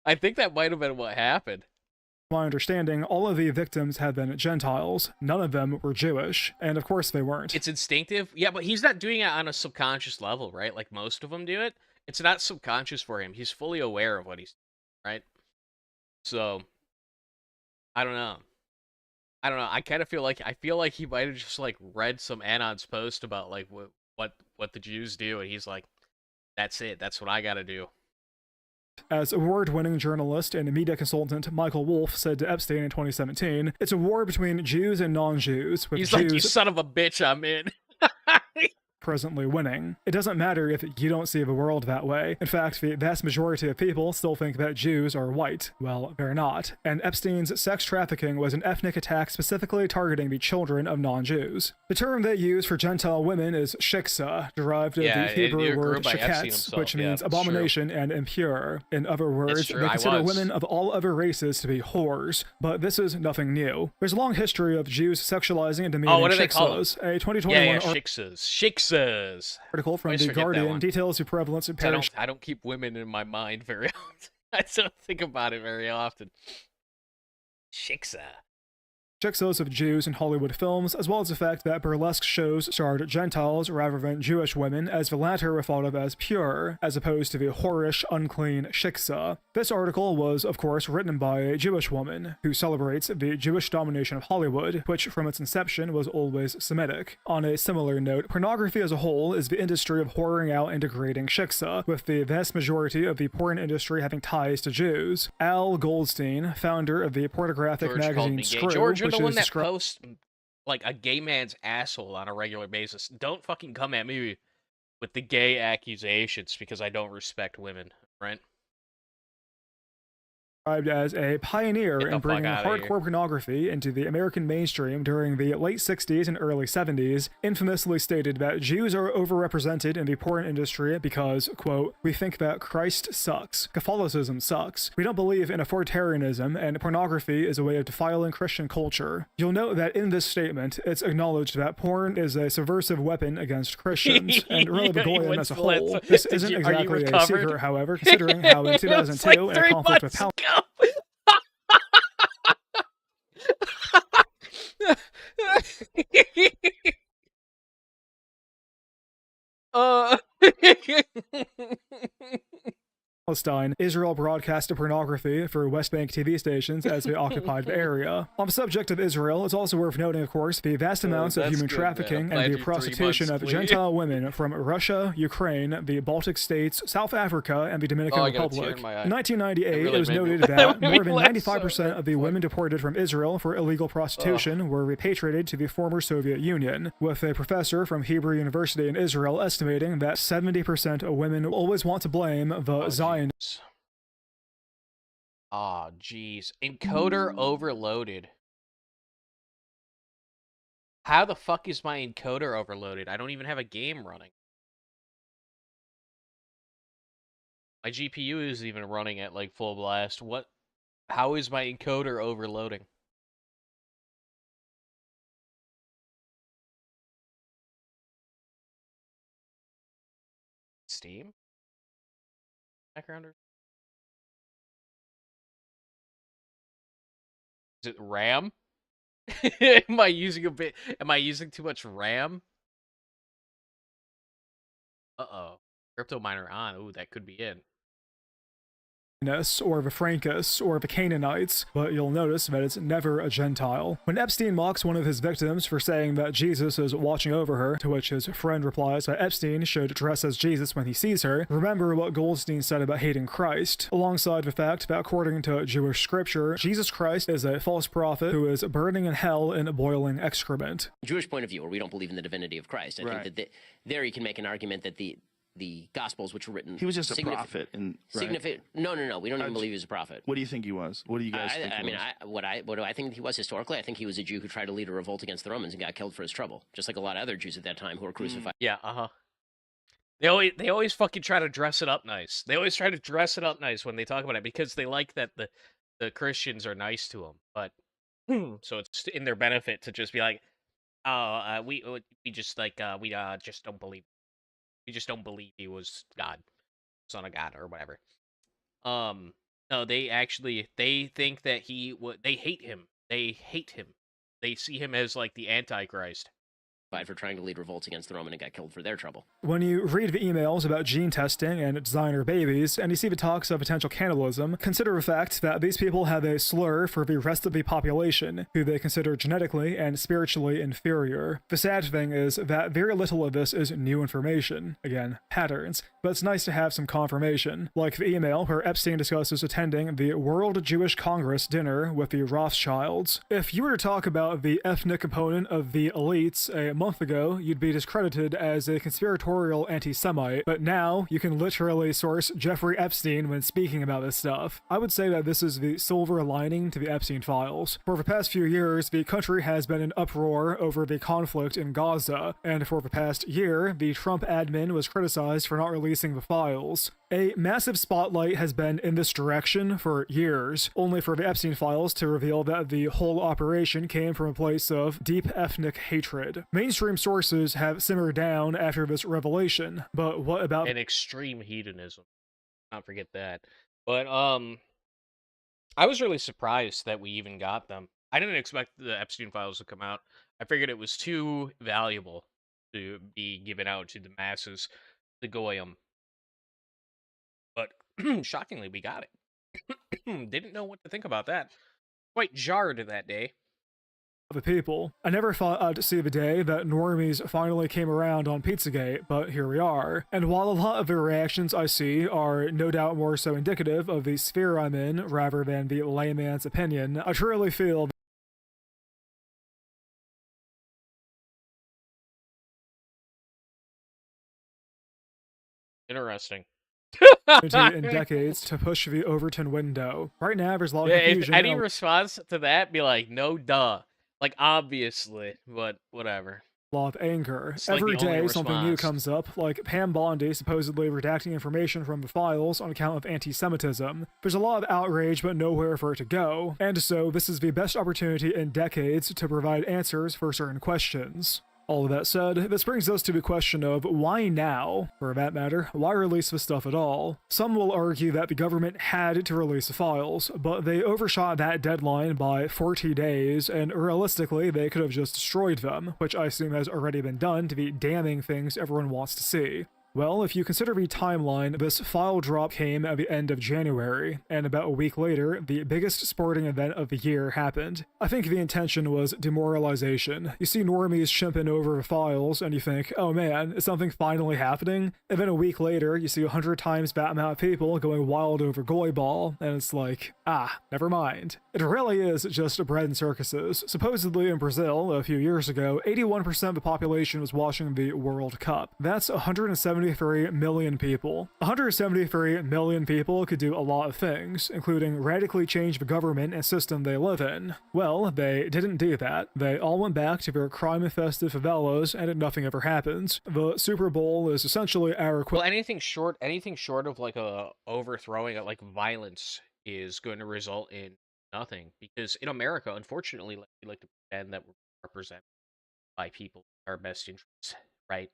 I think that might have been what happened. My understanding, all of the victims had been Gentiles. None of them were Jewish, and of course they weren't. It's instinctive. Yeah, but he's not doing it on a subconscious level, right? Like most of them do it. It's not subconscious for him. He's fully aware of what he's doing, right? So, I don't know. I kind of feel like he might have just like read some Anon's post about like what the Jews do, and he's like, that's it. That's what I got to do. As award-winning journalist and media consultant Michael Wolff said to Epstein in 2017, it's a war between Jews and non-Jews, with He's Jews like, you son of a bitch, I'm in. presently winning. It doesn't matter if you don't see the world that way. In fact, the vast majority of people still think that Jews are white. Well, they're not. And Epstein's sex trafficking was an ethnic attack specifically targeting the children of non-Jews. The term they use for Gentile women is shiksa, derived of the Hebrew word shiketz, which means abomination and impure. In other words, they consider women of all other races to be whores. But this is nothing new. There's a long history of Jews sexualizing and demeaning shiksas. A 2021 shiksas. Article from The Guardian details the prevalence of parish. I don't keep women in my mind very often. I don't think about it very often. Shiksa. Shiksas of Jews in Hollywood films, as well as the fact that burlesque shows starred Gentiles rather than Jewish women, as the latter were thought of as pure, as opposed to the whorish, unclean shiksa. This article was, of course, written by a Jewish woman, who celebrates the Jewish domination of Hollywood, which from its inception was always Semitic. On a similar note, pornography as a whole is the industry of whoring out and degrading shiksa, with the vast majority of the porn industry having ties to Jews. Al Goldstein, founder of the pornographic magazine Screw, George, you're the one that posts like a gay man's asshole on a regular basis. Don't fucking come at me with the gay accusations because I don't respect women, right? As a pioneer in bringing hardcore pornography into the American mainstream during the late 60s and early 70s, infamously stated that Jews are overrepresented in the porn industry because, quote, we think that Christ sucks, Catholicism sucks, we don't believe in authoritarianism, and pornography is a way of defiling Christian culture. You'll note that in this statement, it's acknowledged that porn is a subversive weapon against Christians, and really the goyim as a whole. This isn't exactly a secret, however, considering how in 2002, in a conflict with Palestine, Israel broadcasted pornography for West Bank TV stations as they occupied the area. On the subject of Israel, it's also worth noting, of course, the vast amounts of human trafficking and the prostitution of Gentile women from Russia, Ukraine, the Baltic states, South Africa, and the Dominican Republic. In 1998, it was noted that more than 95% of the women deported from Israel for illegal prostitution were repatriated to the former Soviet Union, with a professor from Hebrew University in Israel estimating that 70% of women always want to blame the Zion. Oh, jeez. Encoder overloaded. How the fuck is my encoder overloaded? I don't even have a game running. My GPU isn't even running at like full blast. What How is my encoder overloading? Steam? Backgrounder? Is it RAM? Am I using a bit? Am I using too much RAM? Uh-oh. Crypto miner on. Ooh, that could be it. or of a Francus, or of a Canaanites, but you'll notice that it's never a Gentile. When Epstein mocks one of his victims for saying that Jesus is watching over her, to which his friend replies that Epstein should dress as Jesus when he sees her, remember what Goldstein said about hating Christ, alongside the fact that according to Jewish scripture, Jesus Christ is a false prophet who is burning in hell in boiling excrement. Jewish point of view, where we don't believe in the divinity of Christ. I think that there you can make an argument that the Gospels, which were written... He was just a prophet. Right? No. We don't even believe he was a prophet. What do you think he was? What do you guys think he was? What do I think he was historically? I think he was a Jew who tried to lead a revolt against the Romans and got killed for his trouble, just like a lot of other Jews at that time who were crucified. Yeah, They always fucking try to dress it up nice. They always try to dress it up nice when they talk about it because they like that the Christians are nice to them. But so it's in their benefit to just be like, oh, we just like we just don't believe. We just don't believe he was God, son of God, or whatever. No, they think that they hate him. They hate him. They see him as like the Antichrist. For trying to lead revolts against the Roman and got killed for their trouble. When you read the emails about gene testing and designer babies, and you see the talks of potential cannibalism, consider the fact that these people have a slur for the rest of the population, who they consider genetically and spiritually inferior. The sad thing is that very little of this is new information. Again, patterns. But it's nice to have some confirmation, like the email where Epstein discusses attending the World Jewish Congress dinner with the Rothschilds. If you were to talk about the ethnic component of the elites a month ago, you'd be discredited as a conspiratorial anti-Semite, but now you can literally source Jeffrey Epstein when speaking about this stuff. I would say that this is the silver lining to the Epstein files. For the past few years, the country has been in uproar over the conflict in Gaza, and for the past year, the Trump admin was criticized for not releasing the files. A massive spotlight has been in this direction for years, only for the Epstein files to reveal that the whole operation came from a place of deep ethnic hatred. Mainstream sources have simmered down after this revelation, but what about... And extreme hedonism. Not forget that. But, I was really surprised that we even got them. I didn't expect the Epstein files to come out. I figured it was too valuable to be given out to the masses, the goyim. But shockingly, we got it. Didn't know what to think about that. Quite jarred that day. The people. I never thought I'd see the day that normies finally came around on Pizzagate, but here we are. And while a lot of the reactions I see are no doubt more so indicative of the sphere I'm in rather than the layman's opinion, I truly feel Interesting. in decades to push the Overton window. Right now, there's a lot of confusion. If any response to that, be like, no duh. Like, obviously, but whatever. A lot of anger. It's like Every the only day, something new response. comes up, like Pam Bondi supposedly redacting information from the files on account of anti-Semitism. There's a lot of outrage, but nowhere for it to go. And so, this is the best opportunity in decades to provide answers for certain questions. All of that said, this brings us to the question of why now? For that matter, why release this stuff at all? Some will argue that the government had to release the files, but they overshot that deadline by 40 days, and realistically, they could have just destroyed them, which I assume has already been done to the damning things everyone wants to see. Well, if you consider the timeline, this file drop came at the end of January, and about a week later, the biggest sporting event of the year happened. I think the intention was demoralization. You see normies chimping over the files, and you think, oh man, is something finally happening? And then a week later, you see 100 times that amount of people going wild over goy ball, and it's like, never mind. It really is just bread and circuses. Supposedly in Brazil, a few years ago, 81% of the population was watching the World Cup. That's 173 million people. 173 million people could do a lot of things, including radically change the government and system they live in. Well, they didn't do that. They all went back to their crime-infested favelas, and nothing ever happened. The Super Bowl is essentially our Well, anything short of like a overthrowing, like violence, is going to result in nothing. Because in America, unfortunately, we like to pretend that we're represented by people our best interests, right?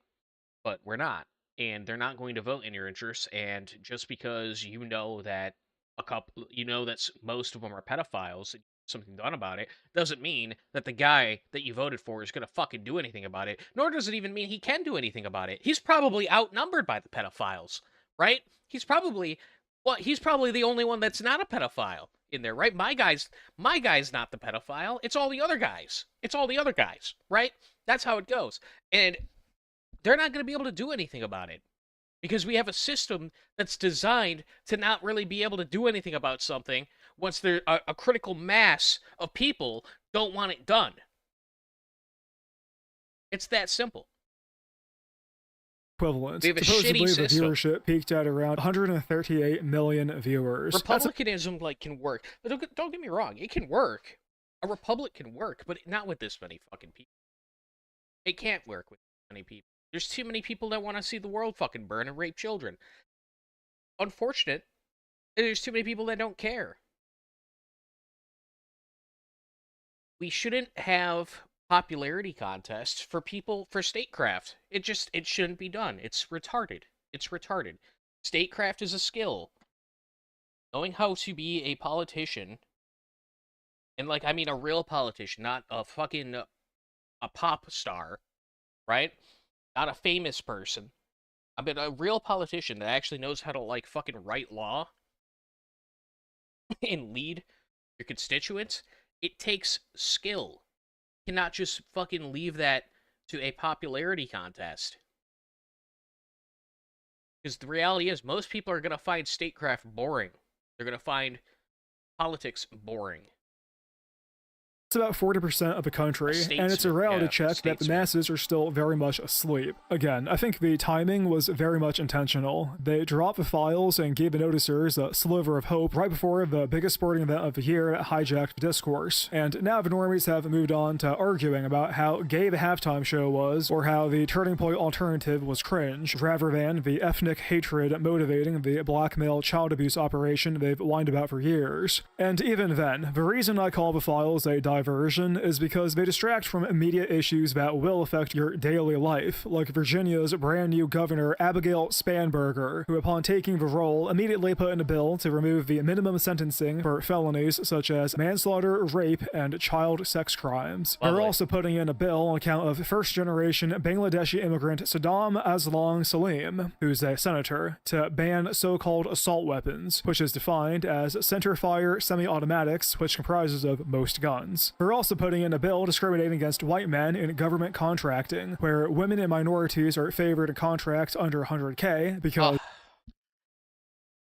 But we're not. And they're not going to vote in your interests. And just because you know that most of them are pedophiles, and something done about it, doesn't mean that the guy that you voted for is going to fucking do anything about it. Nor does it even mean he can do anything about it. He's probably outnumbered by the pedophiles, right? He's probably the only one that's not a pedophile in there, right? My guy's not the pedophile. It's all the other guys. Right? That's how it goes. And they're not going to be able to do anything about it because we have a system that's designed to not really be able to do anything about something once there a critical mass of people don't want it done. It's that simple. Equivalent. We have a Supposedly, shitty the system. viewership peaked at around 138 million viewers. Republicanism can work. But don't get me wrong, it can work. A republic can work, but not with this many fucking people. It can't work with this many people. There's too many people that want to see the world fucking burn and rape children. Unfortunate. There's too many people that don't care. We shouldn't have popularity contests for statecraft. It shouldn't be done. It's retarded. Statecraft is a skill. Knowing how to be a politician, and a real politician, not a fucking a pop star, right? Not a famous person. I mean, a real politician that actually knows how to fucking write law and lead your constituents. It takes skill. You cannot just fucking leave that to a popularity contest. Because the reality is, most people are going to find statecraft boring. They're going to find politics boring. It's about 40% of the country, and it's a reality check that the masses are still very much asleep. Again, I think the timing was very much intentional. They dropped the files and gave the noticers a sliver of hope right before the biggest sporting event of the year that hijacked discourse. And now the normies have moved on to arguing about how gay the halftime show was, or how the Turning Point alternative was cringe, rather than the ethnic hatred motivating the blackmail child abuse operation they've whined about for years. And even then, the reason I call the files a diversion is because they distract from immediate issues that will affect your daily life, like Virginia's brand new governor Abigail Spanberger, who upon taking the role immediately put in a bill to remove the minimum sentencing for felonies such as manslaughter, rape, and child sex crimes. They're also putting in a bill on account of first-generation Bangladeshi immigrant Saddam Aslam Salim, who's a senator, to ban so-called assault weapons, which is defined as center-fire semi-automatics, which comprises of most guns. They're also putting in a bill discriminating against white men in government contracting, where women and minorities are favored to contracts under 100K because...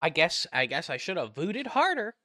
I guess I should have voted harder.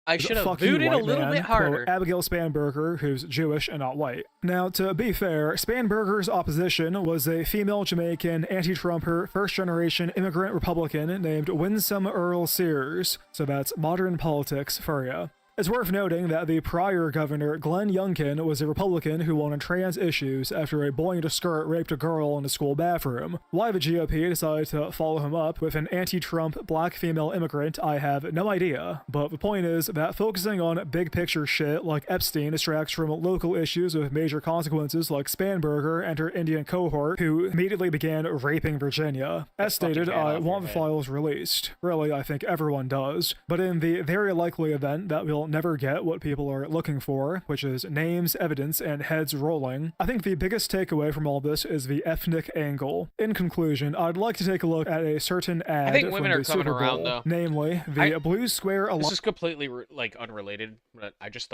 I should have voted a little bit harder. Quote, Abigail Spanberger, who's Jewish and not white. Now, to be fair, Spanberger's opposition was a female Jamaican anti-Trumper first-generation immigrant Republican named Winsome Earl Sears. So that's modern politics for ya. It's worth noting that the prior governor, Glenn Youngkin, was a Republican who won on trans issues after a boy in a skirt raped a girl in a school bathroom. Why the GOP decided to follow him up with an anti-Trump black female immigrant, I have no idea. But the point is that focusing on big picture shit like Epstein distracts from local issues with major consequences like Spanberger and her Indian cohort, who immediately began raping Virginia. As stated, I want the files released. Really, I think everyone does. But in the very likely event that we'll never get what people are looking for, which is names, evidence, and heads rolling, I think the biggest takeaway from all this is the ethnic angle. In conclusion, I'd like to take a look at a certain ad I think from women the are coming Super Bowl, around, though. namely the Blue Square Alliance. This is completely unrelated, but I just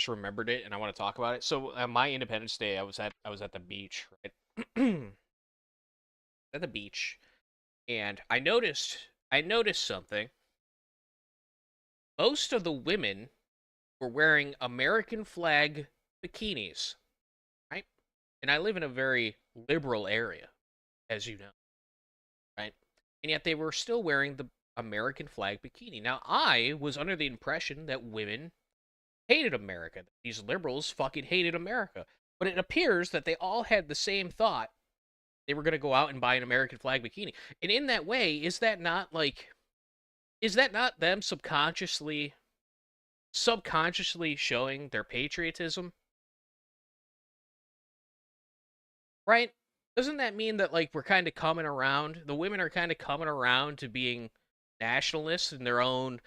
remembered it and I want to talk about it. So my Independence Day, I was at the beach, right? At the beach, and I noticed something. Most of the women were wearing American flag bikinis, right? And I live in a very liberal area, as you know, right? And yet they were still wearing the American flag bikini. Now, I was under the impression that women hated America. These liberals fucking hated America. But it appears that they all had the same thought. They were going to go out and buy an American flag bikini. And in that way, is that not them subconsciously subconsciously showing their patriotism, right? Doesn't that mean that, like, we're kind of coming around? The women are kind of coming around to being nationalists in their own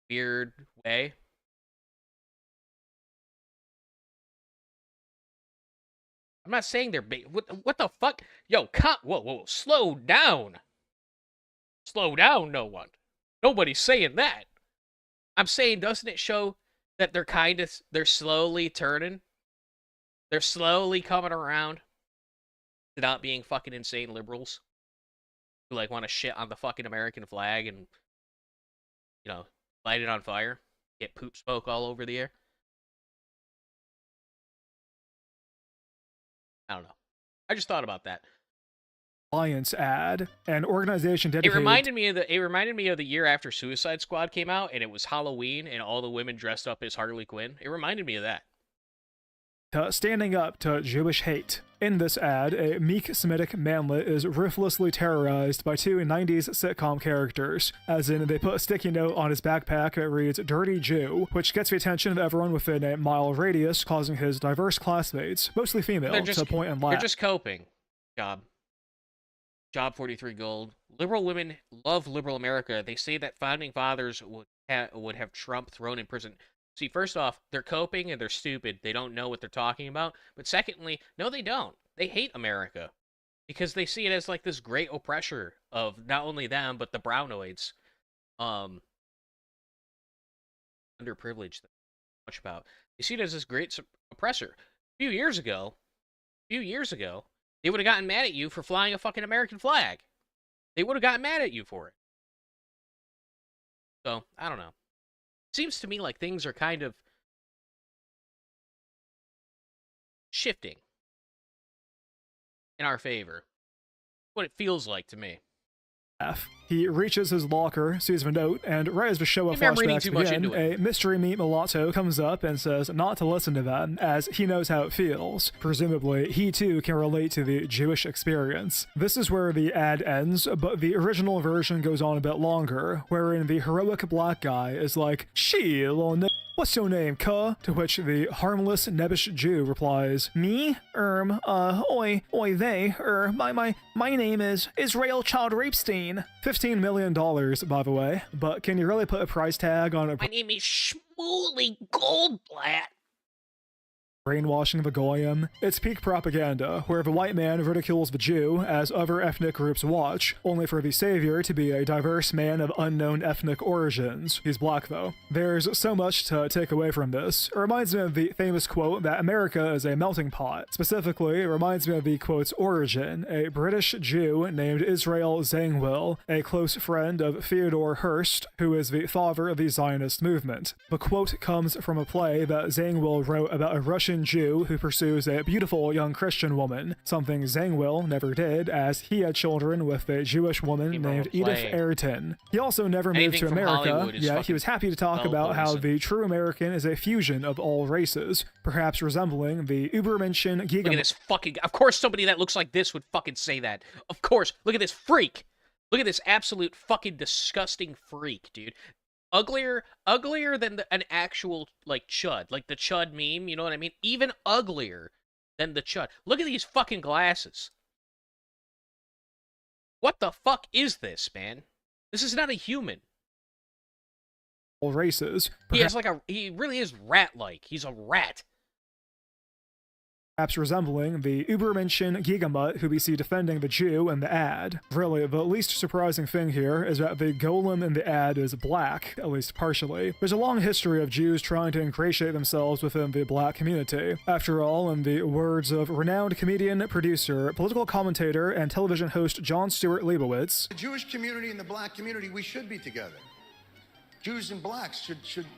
weird way? I'm not saying they're big. What the fuck? Yo, whoa, slow down. Slow down, no one. Nobody's saying that. I'm saying, doesn't it show that they're slowly turning? They're slowly coming around to not being fucking insane liberals who, like, want to shit on the fucking American flag and, you know, light it on fire, get poop smoke all over the air. I don't know. I just thought about that. Alliance ad, an organization dedicated. It reminded me of the year after Suicide Squad came out, and it was Halloween, and all the women dressed up as Harley Quinn. It reminded me of that. Standing up to Jewish hate. In this ad, a meek Semitic manlet is ruthlessly terrorized by two 90s sitcom characters, as in they put a sticky note on his backpack that reads "Dirty Jew," which gets the attention of everyone within a mile radius, causing his diverse classmates, mostly female, to point and laugh. They're just coping. Job 43 gold. Liberal women love liberal America. They say that founding fathers would have Trump thrown in prison. See, first off, they're coping and they're stupid. They don't know what they're talking about. But secondly, no, they don't. They hate America because they see it as like this great oppressor of not only them, but the brownoids. Underprivileged. Much about. They see it as this great oppressor. A few years ago, they would have gotten mad at you for flying a fucking American flag. They would have gotten mad at you for it. So, I don't know. Seems to me like things are kind of shifting in our favor. What it feels like to me. He reaches his locker, sees a note, and right as the show of flashbacks begin, a mystery meat mulatto comes up and says not to listen to them, as he knows how it feels. Presumably, he too can relate to the Jewish experience. This is where the ad ends, but the original version goes on a bit longer, wherein the heroic black guy is like, "She, little what's your name, cuh?" To which the harmless nebbish Jew replies, "Me? My name is Israel Child Rapestein." $15 million, by the way. But can you really put a price tag on a... My name is Shmuley Goldblatt. Brainwashing the Goyim. It's peak propaganda, where the white man ridicules the Jew as other ethnic groups watch, only for the savior to be a diverse man of unknown ethnic origins. He's black, though. There's so much to take away from this. It reminds me of the famous quote that America is a melting pot. Specifically, it reminds me of the quote's origin. A British Jew named Israel Zangwill, a close friend of Theodore Hearst, who is the father of the Zionist movement. The quote comes from a play that Zangwill wrote about a Russian Jew who pursues a beautiful young Christian woman, something Zangwill never did, as he had children with a Jewish woman named Edith Ayrton. He also never moved to America, yet he was happy to talk about how the true American is a fusion of all races, perhaps resembling the Übermenschen Giga... Look at this fucking... Of course somebody that looks like this would fucking say that. Of course. Look at this freak. Look at this absolute fucking disgusting freak, dude. Uglier than an actual, like, chud. Like the chud meme, you know what I mean? Even uglier than the chud. Look at these fucking glasses. What the fuck is this, man? This is not a human. All races. He really is rat-like. He's a rat. Perhaps resembling the Übermenschen Gigamut who we see defending the Jew in the ad. Really, the least surprising thing here is that the golem in the ad is black, at least partially. There's a long history of Jews trying to ingratiate themselves within the black community. After all, in the words of renowned comedian, producer, political commentator, and television host John Stewart Leibowitz, the Jewish community and the black community, we should be together. Jews and blacks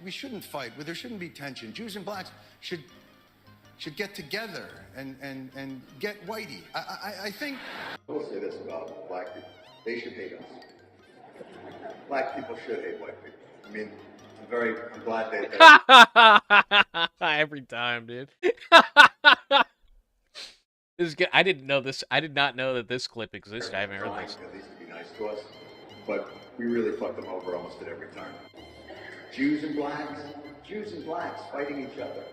we shouldn't fight, there shouldn't be tension. Jews and blacks should get together and get whitey. I think... I will say this about black people. They should hate us. Black people should hate white people. I mean, I'm glad they... Every time, dude. This is good. I didn't know this. I did not know that this clip existed. I haven't heard this. At least to be nice to us, but we really fuck them over almost at every turn. Jews and blacks fighting each other.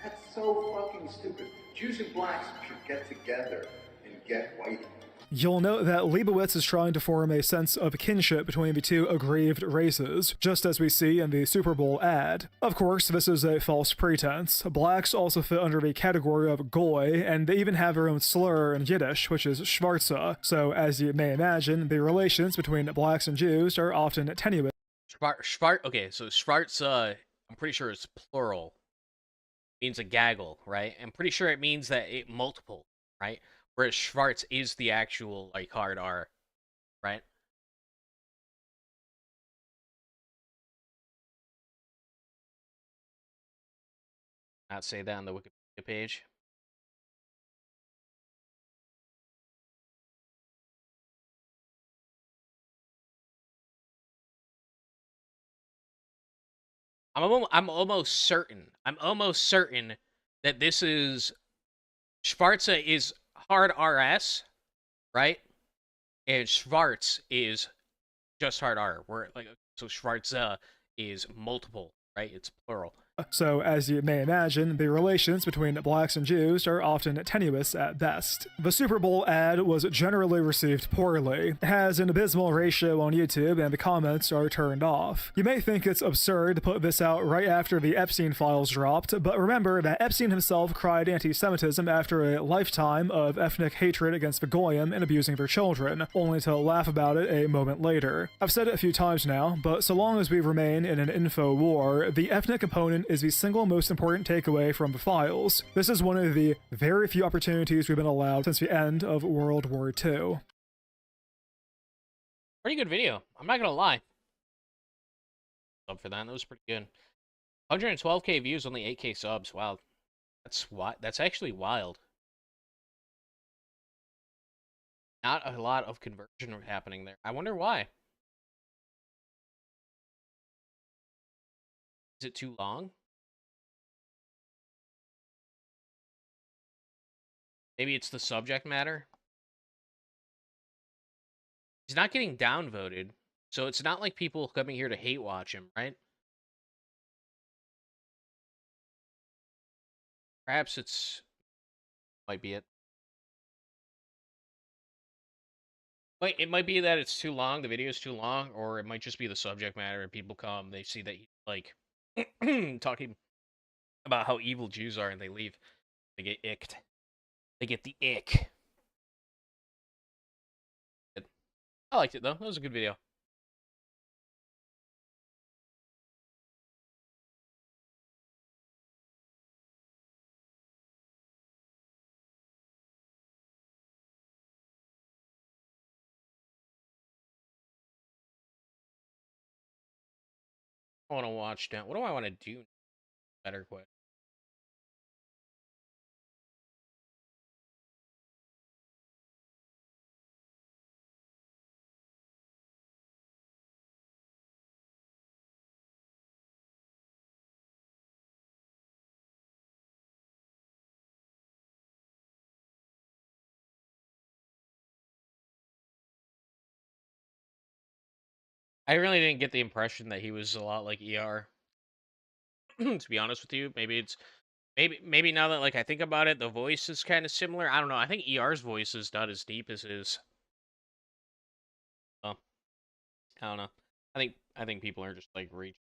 That's so fucking stupid. Jews and blacks should get together and get white. You'll note that Leibowitz is trying to form a sense of kinship between the two aggrieved races, just as we see in the Super Bowl ad. Of course, this is a false pretense. Blacks also fit under the category of goy, and they even have their own slur in Yiddish, which is schwarze. So, as you may imagine, the relations between blacks and Jews are often tenuous. Okay, so schwarze, I'm pretty sure it's plural. It means a gaggle, right? I'm pretty sure it means that it multiple, right? Whereas Schwarz is the actual, like, hard R, right? Not say that on the Wikipedia page. I'm almost certain that this is Schwarze is hard RS, right? And Schwarz is just hard R. Where like so Schwarze is multiple, right? It's plural. So, as you may imagine, the relations between blacks and Jews are often tenuous at best. The Super Bowl ad was generally received poorly. It has an abysmal ratio on YouTube, and the comments are turned off. You may think it's absurd to put this out right after the Epstein files dropped, but remember that Epstein himself cried anti-Semitism after a lifetime of ethnic hatred against the Goyim and abusing their children, only to laugh about it a moment later. I've said it a few times now, but so long as we remain in an info war, the ethnic component is the single most important takeaway from the files. This is one of the very few opportunities we've been allowed since the end of World War II. Pretty good video. I'm not gonna lie. Sub for that. That was pretty good. 112k views, only 8k subs. Wow, that's actually wild. Not a lot of conversion happening there. I wonder why. Is it too long? Maybe it's the subject matter. He's not getting downvoted, so it's not like people coming here to hate watch him, right? Perhaps might be it. Wait, it might be that it's too long, the video is too long, or it might just be the subject matter and people come, they see that he's like talking about how evil Jews are and they leave. They get icked. They get the ick. I liked it though. That was a good video. I want to watch down. What do I want to do? Better quit. I really didn't get the impression that he was a lot like ER. To be honest with you, maybe now that like I think about it, the voice is kind of similar. I don't know. I think ER's voice is not as deep as his. Oh, I don't know. I think people are just like reach.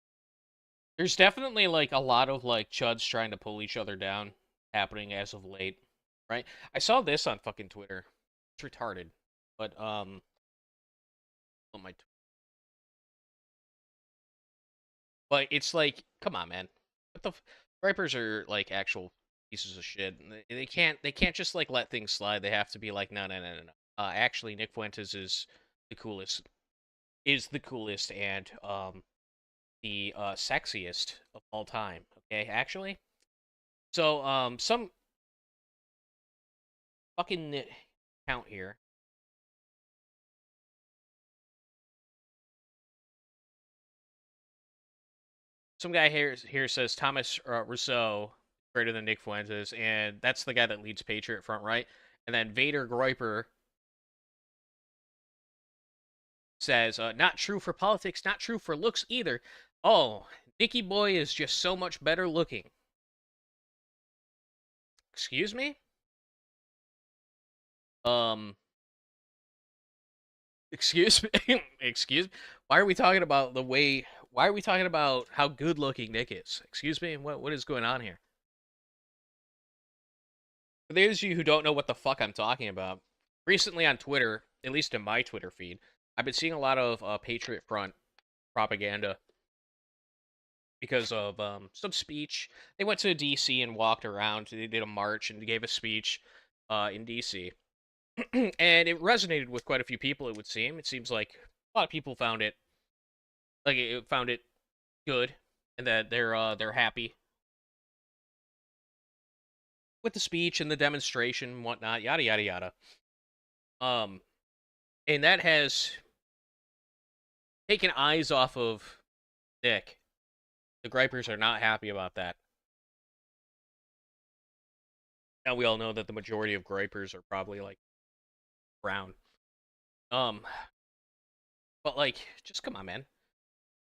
There's definitely like a lot of like chuds trying to pull each other down happening as of late, right? I saw this on fucking Twitter. It's retarded, but on my. But it's like, come on, man. What the Vipers are like actual pieces of shit. They can't just like let things slide. They have to be like, no. Actually, Nick Fuentes is the coolest. Is the coolest and the sexiest of all time. Okay, actually. So some fucking count here. Some guy here says Thomas Rousseau greater than Nick Fuentes, and that's the guy that leads Patriot Front, right? And then Vader Groiper says, not true for politics, not true for looks either. Oh, Nicky Boy is just so much better looking. Excuse me? Excuse me? Excuse me? Why are we talking about why are we talking about how good looking Nick is? Excuse me? What is going on here? For those of you who don't know what the fuck I'm talking about, recently on Twitter, at least in my Twitter feed, I've been seeing a lot of Patriot Front propaganda because of some speech. They went to D.C. and walked around. They did a march and gave a speech in D.C. And it resonated with quite a few people, it would seem. It seems like a lot of people found it good, and that they're happy with the speech and the demonstration and whatnot, yada yada yada. And that has taken eyes off of Nick. The Gripers are not happy about that. Now we all know that the majority of Gripers are probably like brown. But like, just come on, man.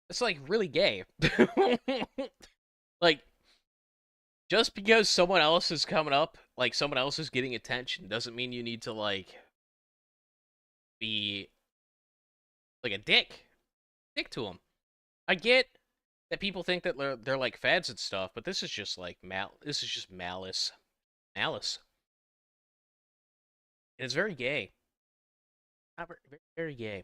It's like really gay. Like, just because someone else is coming up, like someone else is getting attention, doesn't mean you need to like be like a dick to them. I get that people think that they're like fads and stuff, but this is just like malice. And it's very gay. Not very, very gay.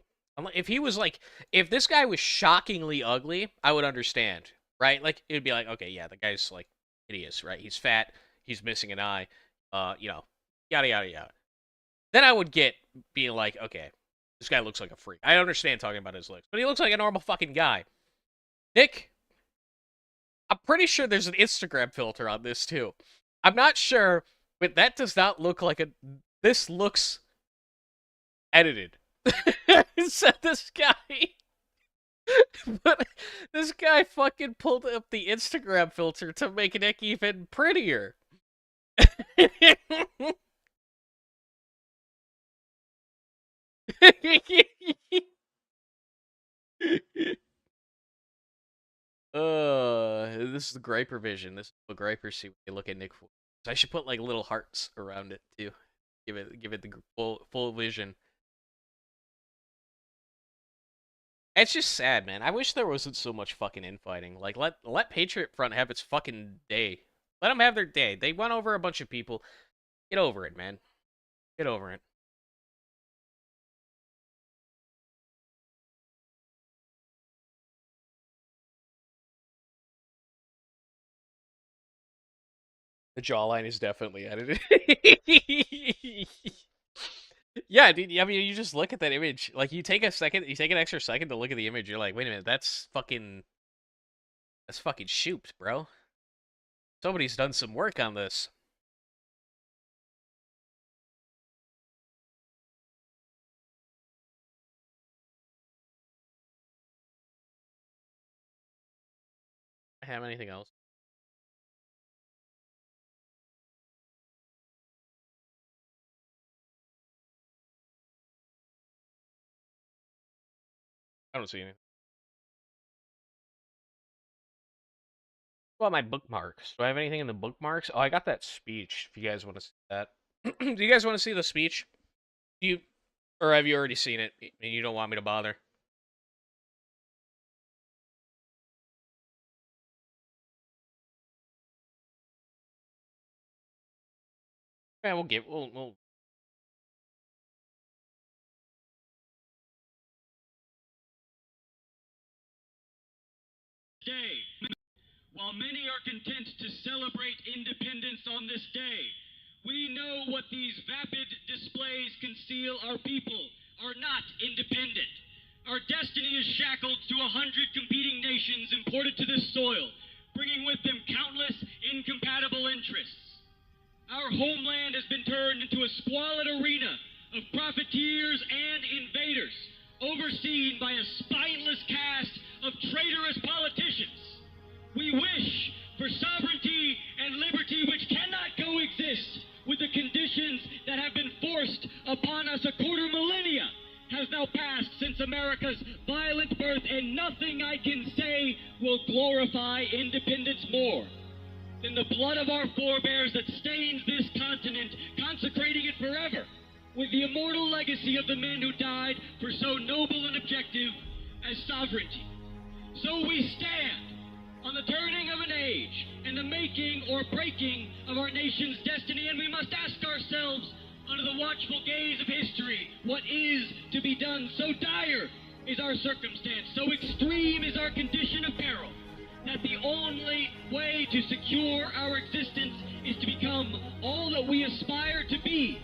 If this guy was shockingly ugly, I would understand, right? Like, it'd be like, okay, yeah, the guy's like hideous, right? He's fat, he's missing an eye, yada yada yada. Then I would get being like, okay, this guy looks like a freak. I understand talking about his looks, but he looks like a normal fucking guy. Nick, I'm pretty sure there's an Instagram filter on this too. I'm not sure, but that does not look like this looks edited. So this guy fucking pulled up the Instagram filter to make Nick even prettier. This is the Griper vision. This is what Gripers see when they look at Nick. So I should put like little hearts around it too. Give it the full vision. It's just sad, man. I wish there wasn't so much fucking infighting. Like, let Patriot Front have its fucking day. Let them have their day. They won over a bunch of people. Get over it, man. Get over it. The jawline is definitely edited. Yeah, dude, I mean, you just look at that image. Like, you take an extra second to look at the image. You're like, wait a minute, that's fucking shoot, bro. Somebody's done some work on this. I have anything else? I don't see anything. What about my bookmarks? Do I have anything in the bookmarks? Oh, I got that speech, if you guys want to see that. Do you guys want to see the speech? Or have you already seen it and you don't want me to bother? Yeah, we'll Day. While many are content to celebrate independence on this day, we know what these vapid displays conceal. Our people are not independent. Our destiny is shackled to 100 competing nations imported to this soil, bringing with them countless incompatible interests. Our homeland has been turned into a squalid arena of profiteers and invaders, overseen by a spineless cast of traitorous politicians. We wish for sovereignty and liberty which cannot coexist with the conditions that have been forced upon us. A quarter millennia has now passed since America's violent birth, and nothing I can say will glorify glorify independence more than the blood of our forebears that stains this continent, consecrating it forever with the immortal legacy of the men who died for so noble an objective as sovereignty. So we stand on the turning of an age and the making or breaking of our nation's destiny, and we must ask ourselves, under the watchful gaze of history, what is to be done? So dire is our circumstance, so extreme is our condition of peril, that the only way to secure our existence is to become all that we aspire to be.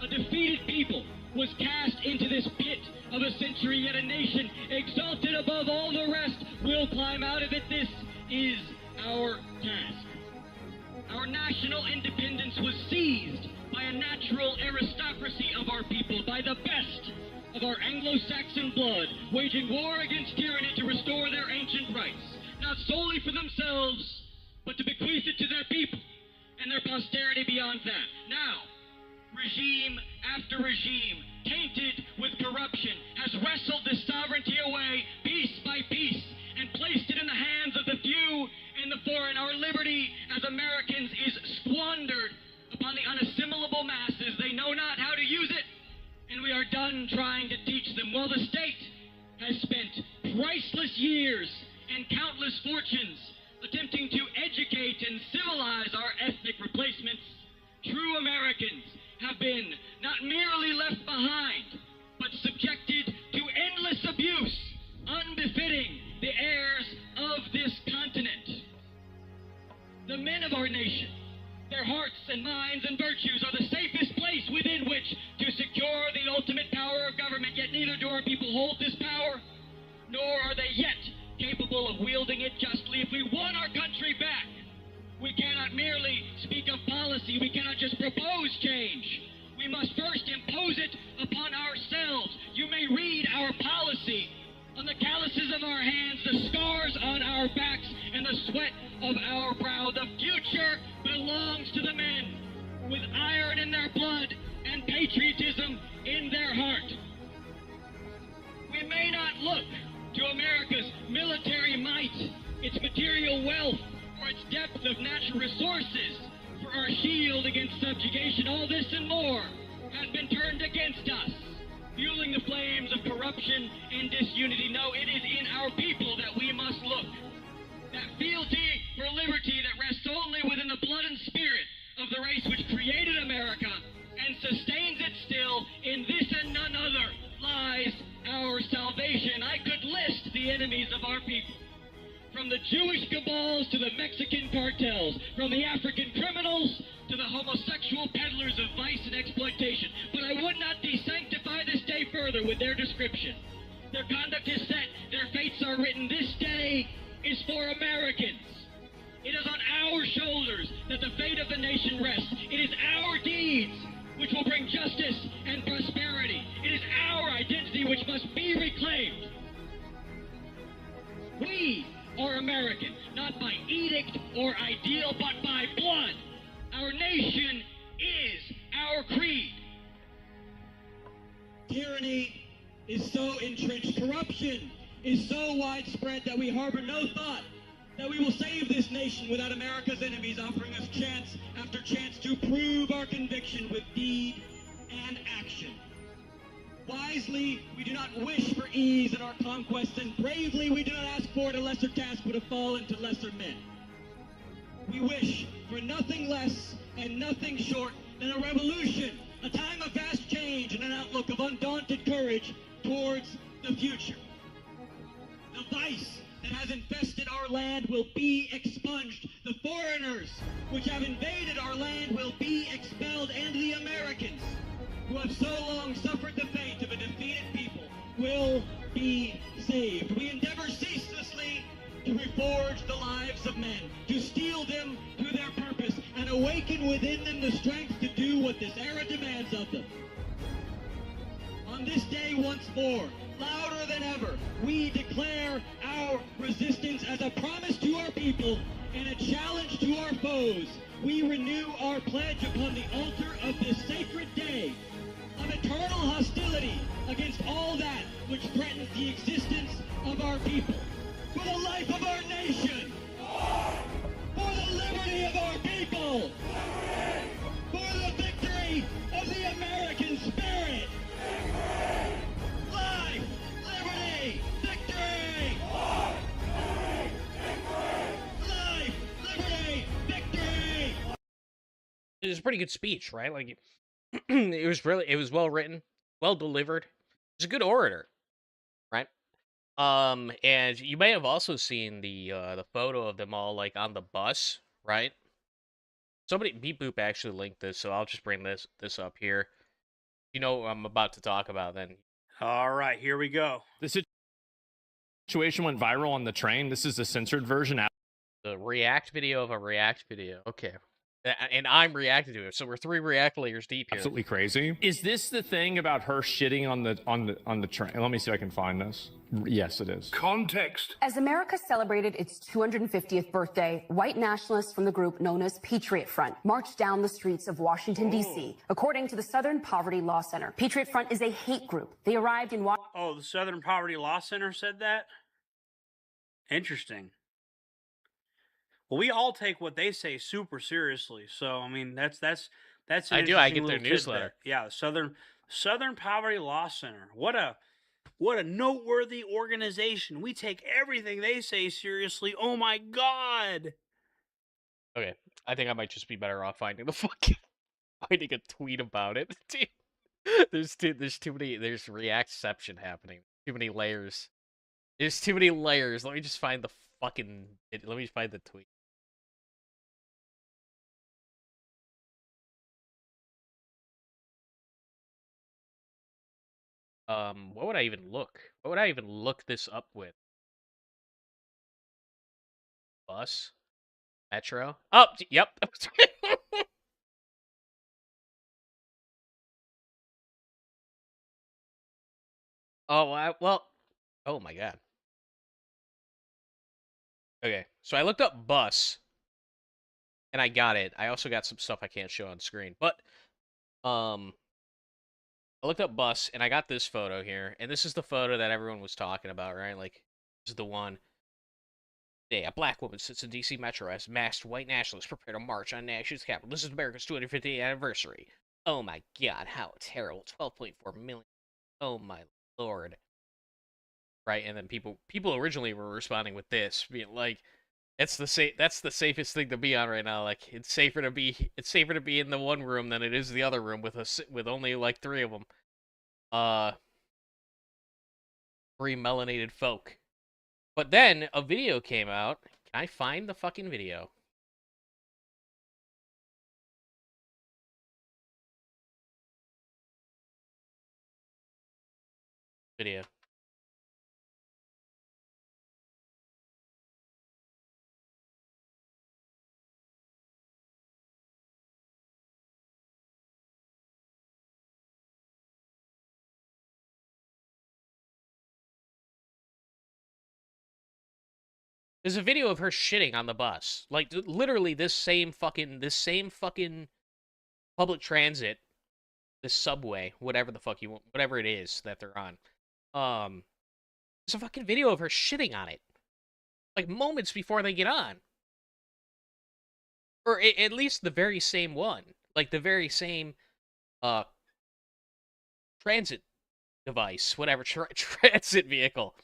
A defeated people was cast into this pit of a century, yet a nation exalted above all the rest will climb out of it. This is our task. Our national independence was seized by a natural aristocracy of our people, by the best of our Anglo-Saxon blood, waging war against tyranny to restore their ancient rights, not solely for themselves, but to bequeath it to their people and their posterity beyond that. Now, regime after regime, tainted with corruption, has wrestled this sovereignty away piece by piece and placed it in the hands of the few and the foreign. Our liberty as Americans is squandered upon the unassimilable masses. They know not how to use it, and we are done trying to teach them. While the state has spent priceless years and countless fortunes attempting to educate and civilize our ethnic replacements, true Americans have been not merely left behind, but subjected to endless abuse, unbefitting the heirs of this continent. The men of our nation, their hearts and minds and virtues are the safest place within which to secure the ultimate power of government, yet neither do our people hold this power, nor are they yet capable of wielding it justly. If we want our country back, we cannot merely speak of policy. We cannot just propose change. We must first impose it upon ourselves. You may read our policy on the calluses of our hands, the scars on our backs, and the sweat of our brow. The future belongs to the men with iron in their blood and patriotism in their heart. We may not look to America's military might, its material wealth, or its depth of natural resources for our shield against subjugation. All this and more has been turned against us, fueling the flames of corruption and disunity. No, it is in our people that we must look. That fealty for liberty that rests only within the blood and spirit of the race which created America and sustains it still, in this and none other lies our salvation. I could list the enemies of our people, from the Jewish cabals to the Mexican cartels, from the African criminals to the homosexual peddlers of vice and exploitation. But I would not desanctify this day further with their description. Their conduct is set, their fates are written. This day is for Americans. It is on our shoulders that the fate of the nation rests. It is our deeds which will bring justice and prosperity. It is our identity which must be reclaimed. We are American, not by edict or ideal, but by blood. Our nation is our creed. Tyranny is so entrenched, corruption is so widespread that we harbor no thought that we will save this nation without America's enemies offering us chance after chance to prove our conviction with deed and action. Wisely, we do not wish for ease in our conquests, and bravely we do not ask for it a lesser task but to fall into lesser men. We wish for nothing less and nothing short than a revolution, a time of vast change and an outlook of undaunted courage towards the future. The vice that has infested our land will be expunged. The foreigners which have invaded our land will be expelled, and the Americans who have so long suffered the fate of a defeated people will be saved. We endeavor ceaselessly to reforge the lives of men, to steel them to their purpose, and awaken within them the strength to do what this era demands of them. On this day once more, louder than ever, we declare our resistance as a promise to our people and a challenge to our foes. We renew our pledge upon the altar of this sacred day of eternal hostility against all that which threatens the existence of our people. For the life of our nation, liberty of our people. For the victory of the American spirit. Life, liberty, victory. Life, liberty, victory. It was a pretty good speech, right? Like, it was well written, well delivered. He's a good orator, right? And you may have also seen the photo of them all like on the bus, right? Somebody Beep Boop actually linked this, so I'll just bring this up here. You know what I'm about to talk about then. All right, here we go. The situation went viral on the train. This is the censored version. The react video of a react video. Okay. And I'm reacting to it. So we're 3 react layers deep here. Absolutely crazy. Is this the thing about her shitting on the train? Let me see if I can find this. Yes, it is. Context. As America celebrated its 250th birthday, white nationalists from the group known as Patriot Front marched down the streets of Washington, D.C. According to the Southern Poverty Law Center, Patriot Front is a hate group. They arrived in Oh, the Southern Poverty Law Center said that? Interesting. Well, we all take what they say super seriously. So, I mean, that's I do. I get their newsletter. Yeah, Southern Poverty Law Center. What a noteworthy organization. We take everything they say seriously. Oh my God. Okay, I think I might just be better off finding a tweet about it. There's too many. There's reactception happening. Too many layers. There's too many layers. Let me just find the fucking. Let me just find the tweet. What would I even look? What would I even look this up with? Bus? Metro? Oh, yep. Well, oh my God. Okay, so I looked up bus, and I got it. I also got some stuff I can't show on screen, but, I looked up bus, and I got this photo here, and this is the photo that everyone was talking about, right? Like, this is the one. Day, a black woman sits in D.C. Metro as masked white nationalists prepare to march on nation's capital. This is America's 250th anniversary. Oh my God, how terrible. 12.4 million. Oh my Lord. Right, and then people originally were responding with this, being like, that's the safest thing to be on right now. Like, it's safer to be in the one room than it is the other room with only like 3 of them. 3 melanated folk. But then a video came out. Can I find the fucking video? Video. There's a video of her shitting on the bus. Like, literally this same fucking public transit, this subway, whatever the fuck whatever it is that they're on. There's a fucking video of her shitting on it. Like, moments before they get on. Or at least the very same one. Like, the very same, transit device, whatever, transit vehicle.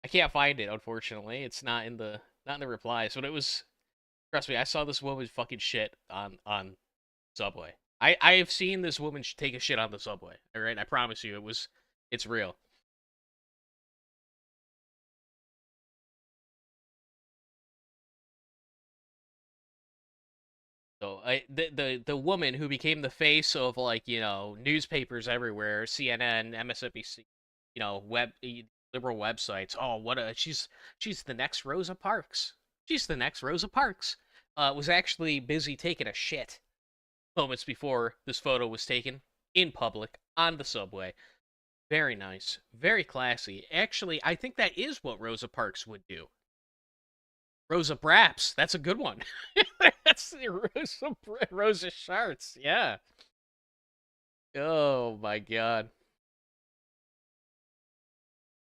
I can't find it, unfortunately. It's not in the replies, but it was. Trust me, I saw this woman fucking shit on Subway. I have seen this woman take a shit on the Subway. All right, I promise you, it's real. So the woman who became the face of, like, you know, newspapers everywhere, CNN, MSNBC, you know, liberal websites. Oh, she's the next Rosa Parks. She's the next Rosa Parks. Was actually busy taking a shit moments before this photo was taken in public on the subway. Very nice, very classy. Actually, I think that is what Rosa Parks would do. Rosa Braps, that's a good one. That's Rosa Sharts, yeah. Oh my God.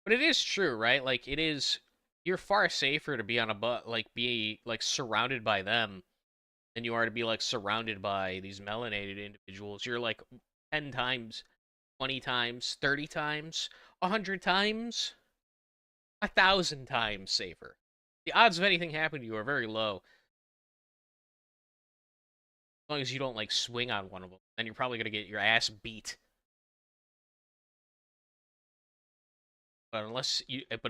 But it is true, right? Like, it is you're far safer to be on a be like surrounded by them than you are to be like surrounded by these melanated individuals. You're like 10 times, 20 times, 30 times, 100 times, 1,000 times safer. The odds of anything happening to you are very low. As long as you don't like swing on one of them, then you're probably gonna get your ass beat. But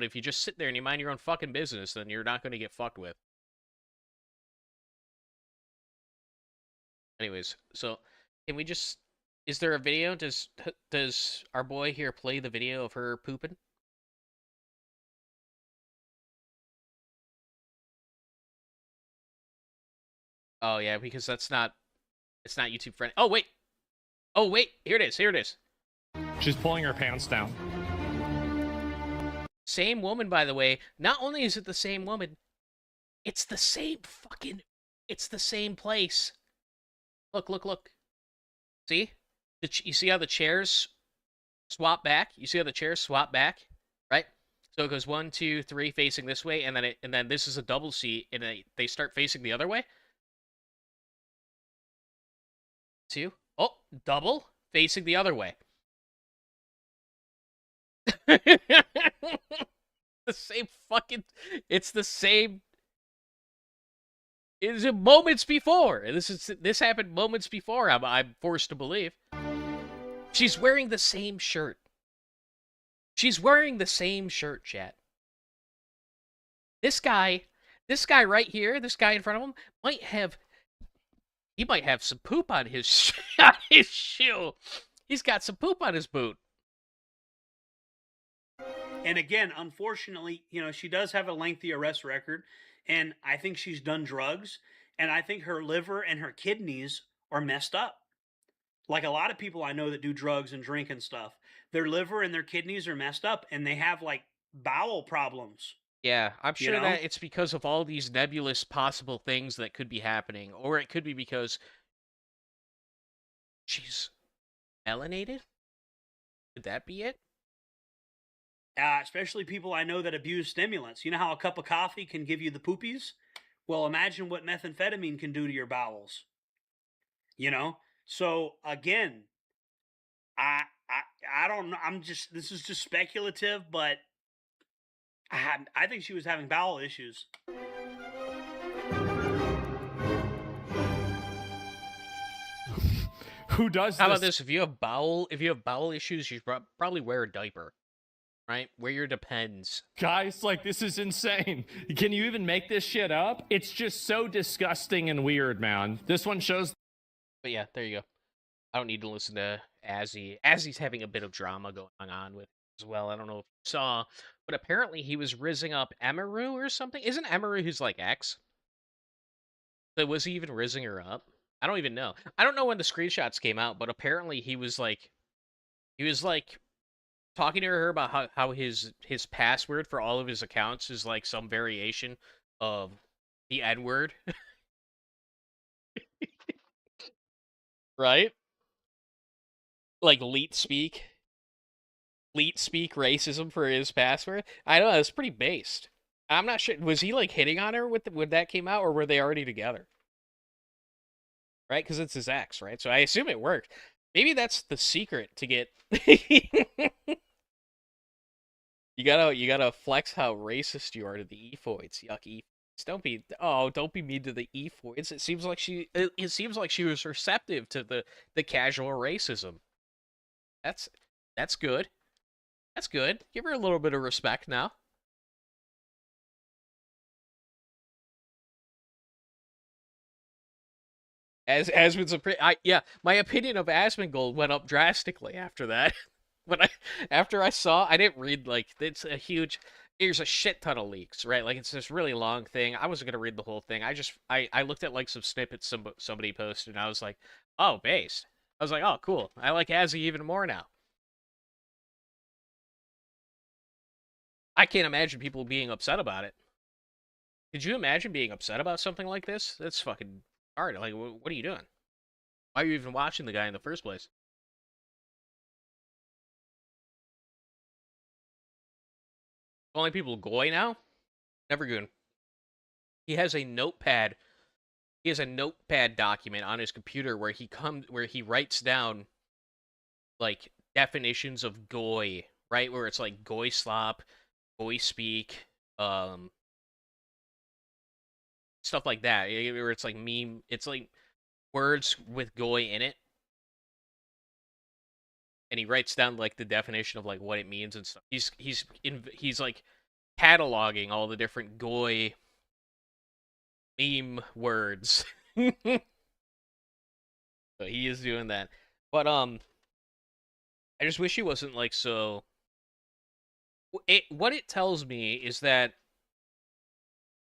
if you just sit there and you mind your own fucking business, then you're not gonna get fucked with. Anyways, so can we just? Is there a video? Does our boy here play the video of her pooping? Oh yeah, because it's not YouTube friendly. Oh wait, here it is. Here it is. She's pulling her pants down. Same woman, by the way. Not only is it the same woman, it's the same place. Look. See? You see how the chairs swap back? You see how the chairs swap back? Right? So it goes 1, 2, 3 facing this way, and then this is a double seat, and they start facing the other way. 2. Oh, double facing the other way. The same fucking. It's the same. It was moments before. This happened moments before. I'm forced to believe. She's wearing the same shirt. She's wearing the same shirt, chat. This guy right here, this guy in front of him, might have some poop on his shoe. He's got some poop on his boot. And again, unfortunately, she does have a lengthy arrest record, and I think she's done drugs, and I think her liver and her kidneys are messed up. Like a lot of people I know that do drugs and drink and stuff, their liver and their kidneys are messed up, and they have like bowel problems. Yeah, I'm sure that it's because of all these nebulous possible things that could be happening, or it could be because she's melanated. Could that be it? Especially people I know that abuse stimulants. You know how a cup of coffee can give you the poopies? Well, imagine what methamphetamine can do to your bowels. So again, I don't know. This is just speculative, but I think she was having bowel issues. Who does? How about this? If you have bowel issues, you should probably wear a diaper. Right? Wear your Depends. Guys, like, this is insane. Can you even make this shit up? It's just so disgusting and weird, man. This one shows. But yeah, there you go. I don't need to listen to Azzy. Azzy's having a bit of drama going on with as well. I don't know if you saw, but apparently he was rizzing up Emaru or something. Isn't Emaru his, like, ex? So was he even rizzing her up? I don't even know. I don't know when the screenshots came out, but apparently he was like talking to her about how his password for all of his accounts is like some variation of the N-word. Right? Like leet speak racism for his password. I know, it's pretty based. I'm not sure. Was he like hitting on her when that came out, or were they already together? Right? Because it's his ex, right? So I assume it worked. Maybe that's the secret to get. You gotta flex how racist you are to the Efoids. Yuck, Efoids. Don't be mean to the Efoids. It seems like she was receptive to the casual racism. That's good. That's good. Give her a little bit of respect now. My opinion of Asmongold went up drastically after that. After I saw, I didn't read, like, there's a shit ton of leaks, right? Like, it's this really long thing. I wasn't gonna read the whole thing. I looked at, like, some snippets somebody posted, and I was like, oh, based. I was like, oh, cool. I like Azzy even more now. I can't imagine people being upset about it. Could you imagine being upset about something like this? That's fucking hard. Like, what are you doing? Why are you even watching the guy in the first place? Calling people goy now? Nevergoon. He has a notepad. He has a notepad document on his computer where he writes down like definitions of goy, right? Where it's like goy slop, goy speak, stuff like that. Where it's like meme, it's like words with goy in it. And he writes down like the definition of like what it means and stuff. He's like cataloging all the different goy meme words. So he is doing that. But I just wish he wasn't like so. What it tells me is that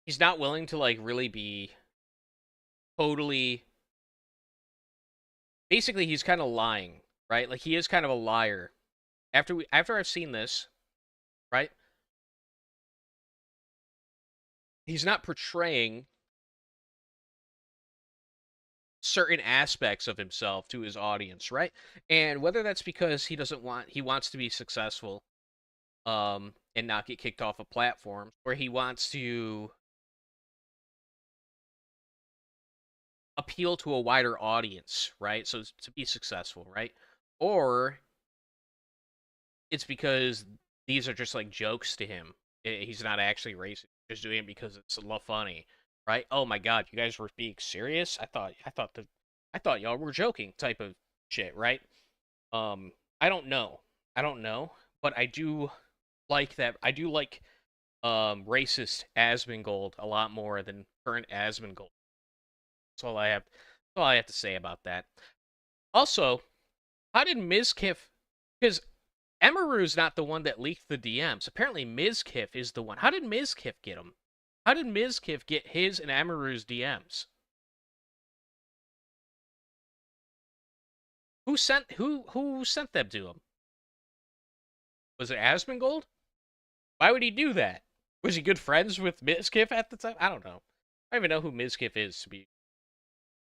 he's not willing to like really be totally. Basically, he's kind of lying, right? Like he is kind of a liar. After I've seen this, right? He's not portraying certain aspects of himself to his audience, right? And whether that's because he wants to be successful, and not get kicked off a platform, or he wants to appeal to a wider audience, right? So to be successful, right? Or it's because these are just like jokes to him. He's not actually racist. He's just doing it because it's funny, right? Oh my god, you guys were being serious? I thought y'all were joking type of shit, right? I don't know. But I do like that. I do like racist Asmongold a lot more than current Asmongold. That's all I have. That's all I have to say about that. Also, how did Mizkif? Because Emaru's not the one that leaked the DMs. Apparently, Mizkif is the one. How did Mizkif get them? How did Mizkif get his and Emaru's DMs? Who sent them to him? Was it Asmongold? Why would he do that? Was he good friends with Mizkif at the time? I don't know. I don't even know who Mizkif is, to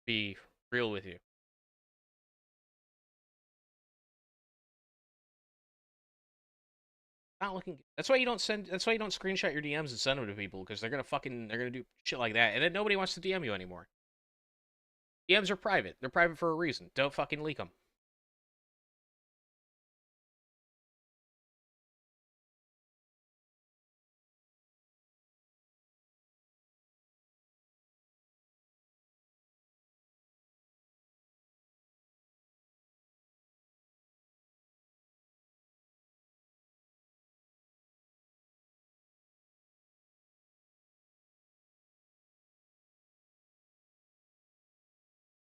be real with you. Not looking. That's why you don't screenshot your DMs and send them to people, because they're gonna do shit like that, and then nobody wants to DM you anymore. DMs are private. They're private for a reason. Don't fucking leak them.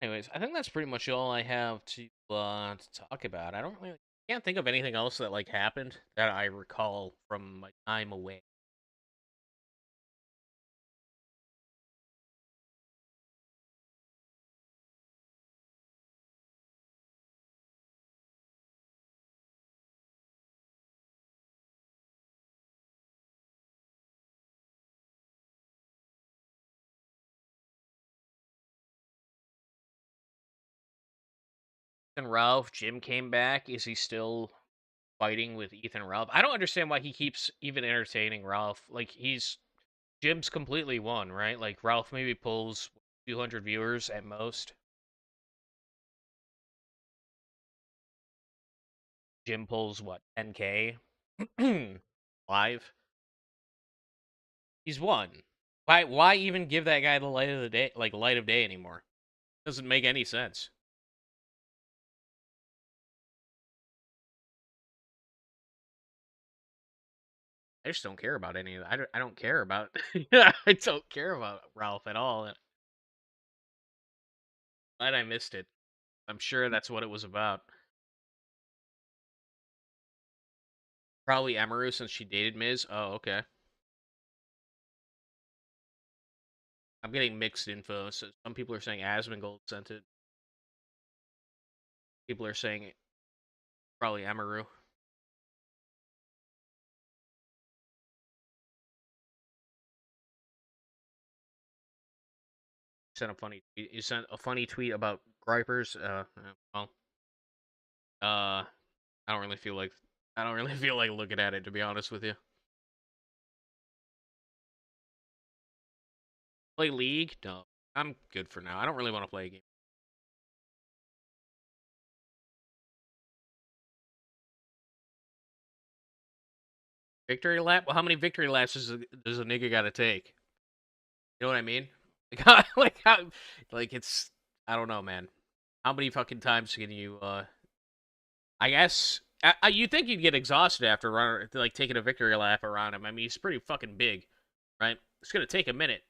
Anyways, I think that's pretty much all I have to talk about. I can't think of anything else that like happened that I recall from my time away. And Ralph, Jim came back. Is he still fighting with Ethan Ralph? I don't understand why he keeps even entertaining Ralph. Like Jim's completely won, right? Like Ralph maybe pulls 200 viewers at most. Jim pulls what, 10K live. He's won. Why even give that guy the light of the day, like light of day anymore? Doesn't make any sense. I just don't care about any of that. I don't care about I don't care about Ralph at all. Glad I missed it. I'm sure that's what it was about. Probably Amaru, since she dated Miz. Oh, okay. I'm getting mixed info. So some people are saying Asmongold sent it. People are saying probably Amaru. You sent a funny tweet about gripers. Well, I don't really feel like looking at it, to be honest with you. Play League? No. I'm good for now. I don't really want to play a game. Victory lap? Well, how many victory laps does a nigga gotta take? You know what I mean? Like it's, I don't know, man. How many fucking times can you, I guess, you think you'd get exhausted after like taking a victory lap around him. I mean, he's pretty fucking big, right? It's gonna take a minute.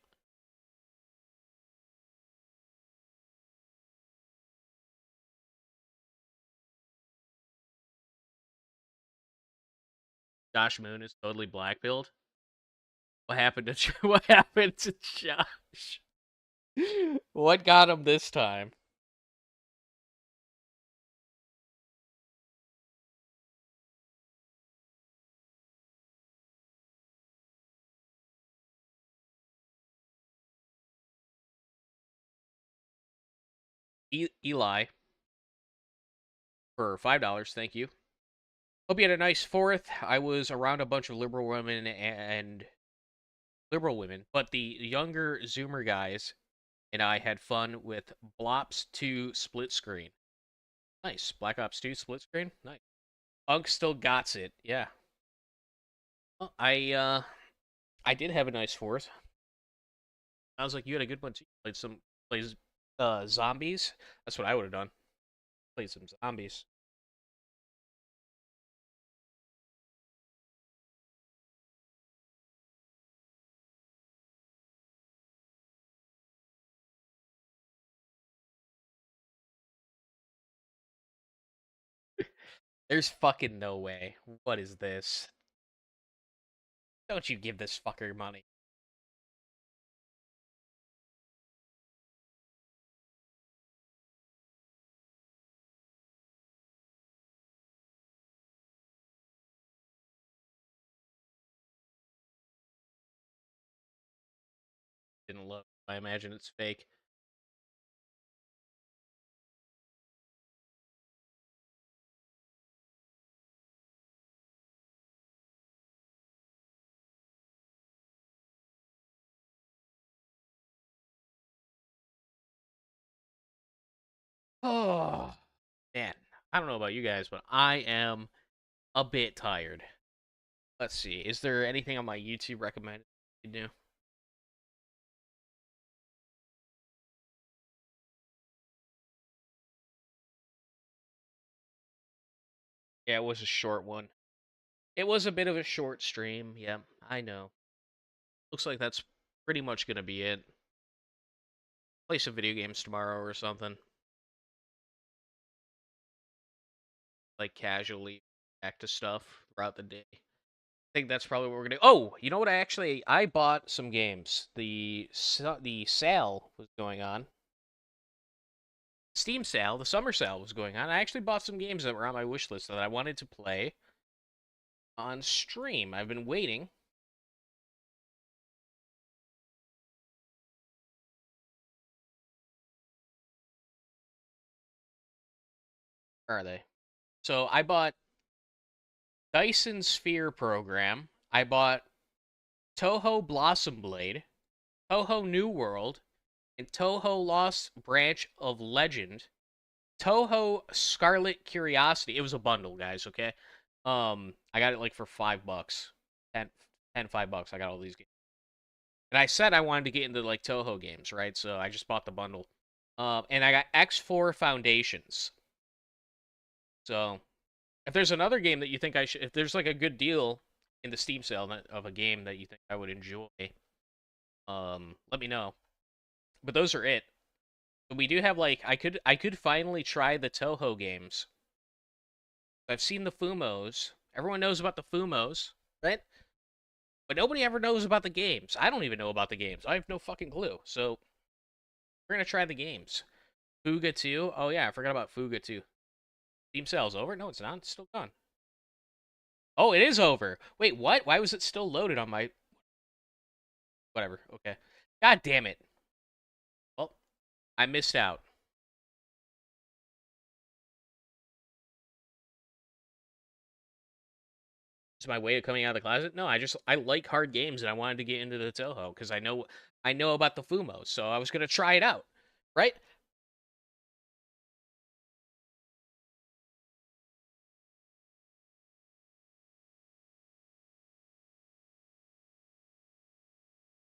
Josh Moon is totally black-pilled. What happened to what happened to Josh? What got him this time? Eli for $5. Thank you. Hope you had a nice 4th. I was around a bunch of liberal women, but the younger Zoomer guys and I had fun with Blops 2 split screen. Nice. Black Ops 2 split screen? Nice. Unk still got it. Yeah. Well, I did have a nice 4th. Sounds like you had a good one too. Played zombies. That's what I would have done. Played some zombies. There's fucking no way. What is this? Don't you give this fucker money. Didn't look. I imagine it's fake. Oh, man. I don't know about you guys, but I am a bit tired. Let's see. Is there anything on my YouTube recommended you can do? Yeah, it was a short one. It was a bit of a short stream. Yeah, I know. Looks like that's pretty much going to be it. Play some video games tomorrow or something. Like casually back to stuff throughout the day. I think that's probably what we're gonna do. Oh, you know what? I bought some games. The sale was going on. Steam sale, the summer sale was going on. I actually bought some games that were on my wish list that I wanted to play on stream. I've been waiting. Where are they? So I bought Dyson Sphere Program. I bought Toho Blossom Blade, Toho New World, and Toho Lost Branch of Legend. Toho Scarlet Curiosity. It was a bundle, guys, okay? I got it like for $5. 10, $5. I got all these games. And I said I wanted to get into like Toho games, right? So I just bought the bundle. And I got X4 Foundations. So if there's another game that you think I should, if there's like a good deal in the Steam sale of a game that you think I would enjoy, let me know. But those are it. But we do have like I could finally try the Toho games. I've seen the Fumos. Everyone knows about the Fumos, right? But nobody ever knows about the games. I don't even know about the games. I have no fucking clue. So we're gonna try the games. Fuga 2. Oh yeah, I forgot about Fuga 2. Steam sale's over? No, it's not. It's still gone. Oh, it is over. Wait, what? Why was it still loaded on my... Whatever. Okay. God damn it. Well, I missed out. Is my way of coming out of the closet? No, I like hard games and I wanted to get into the Toho because I know I know about the Fumos, so I was going to try it out, right?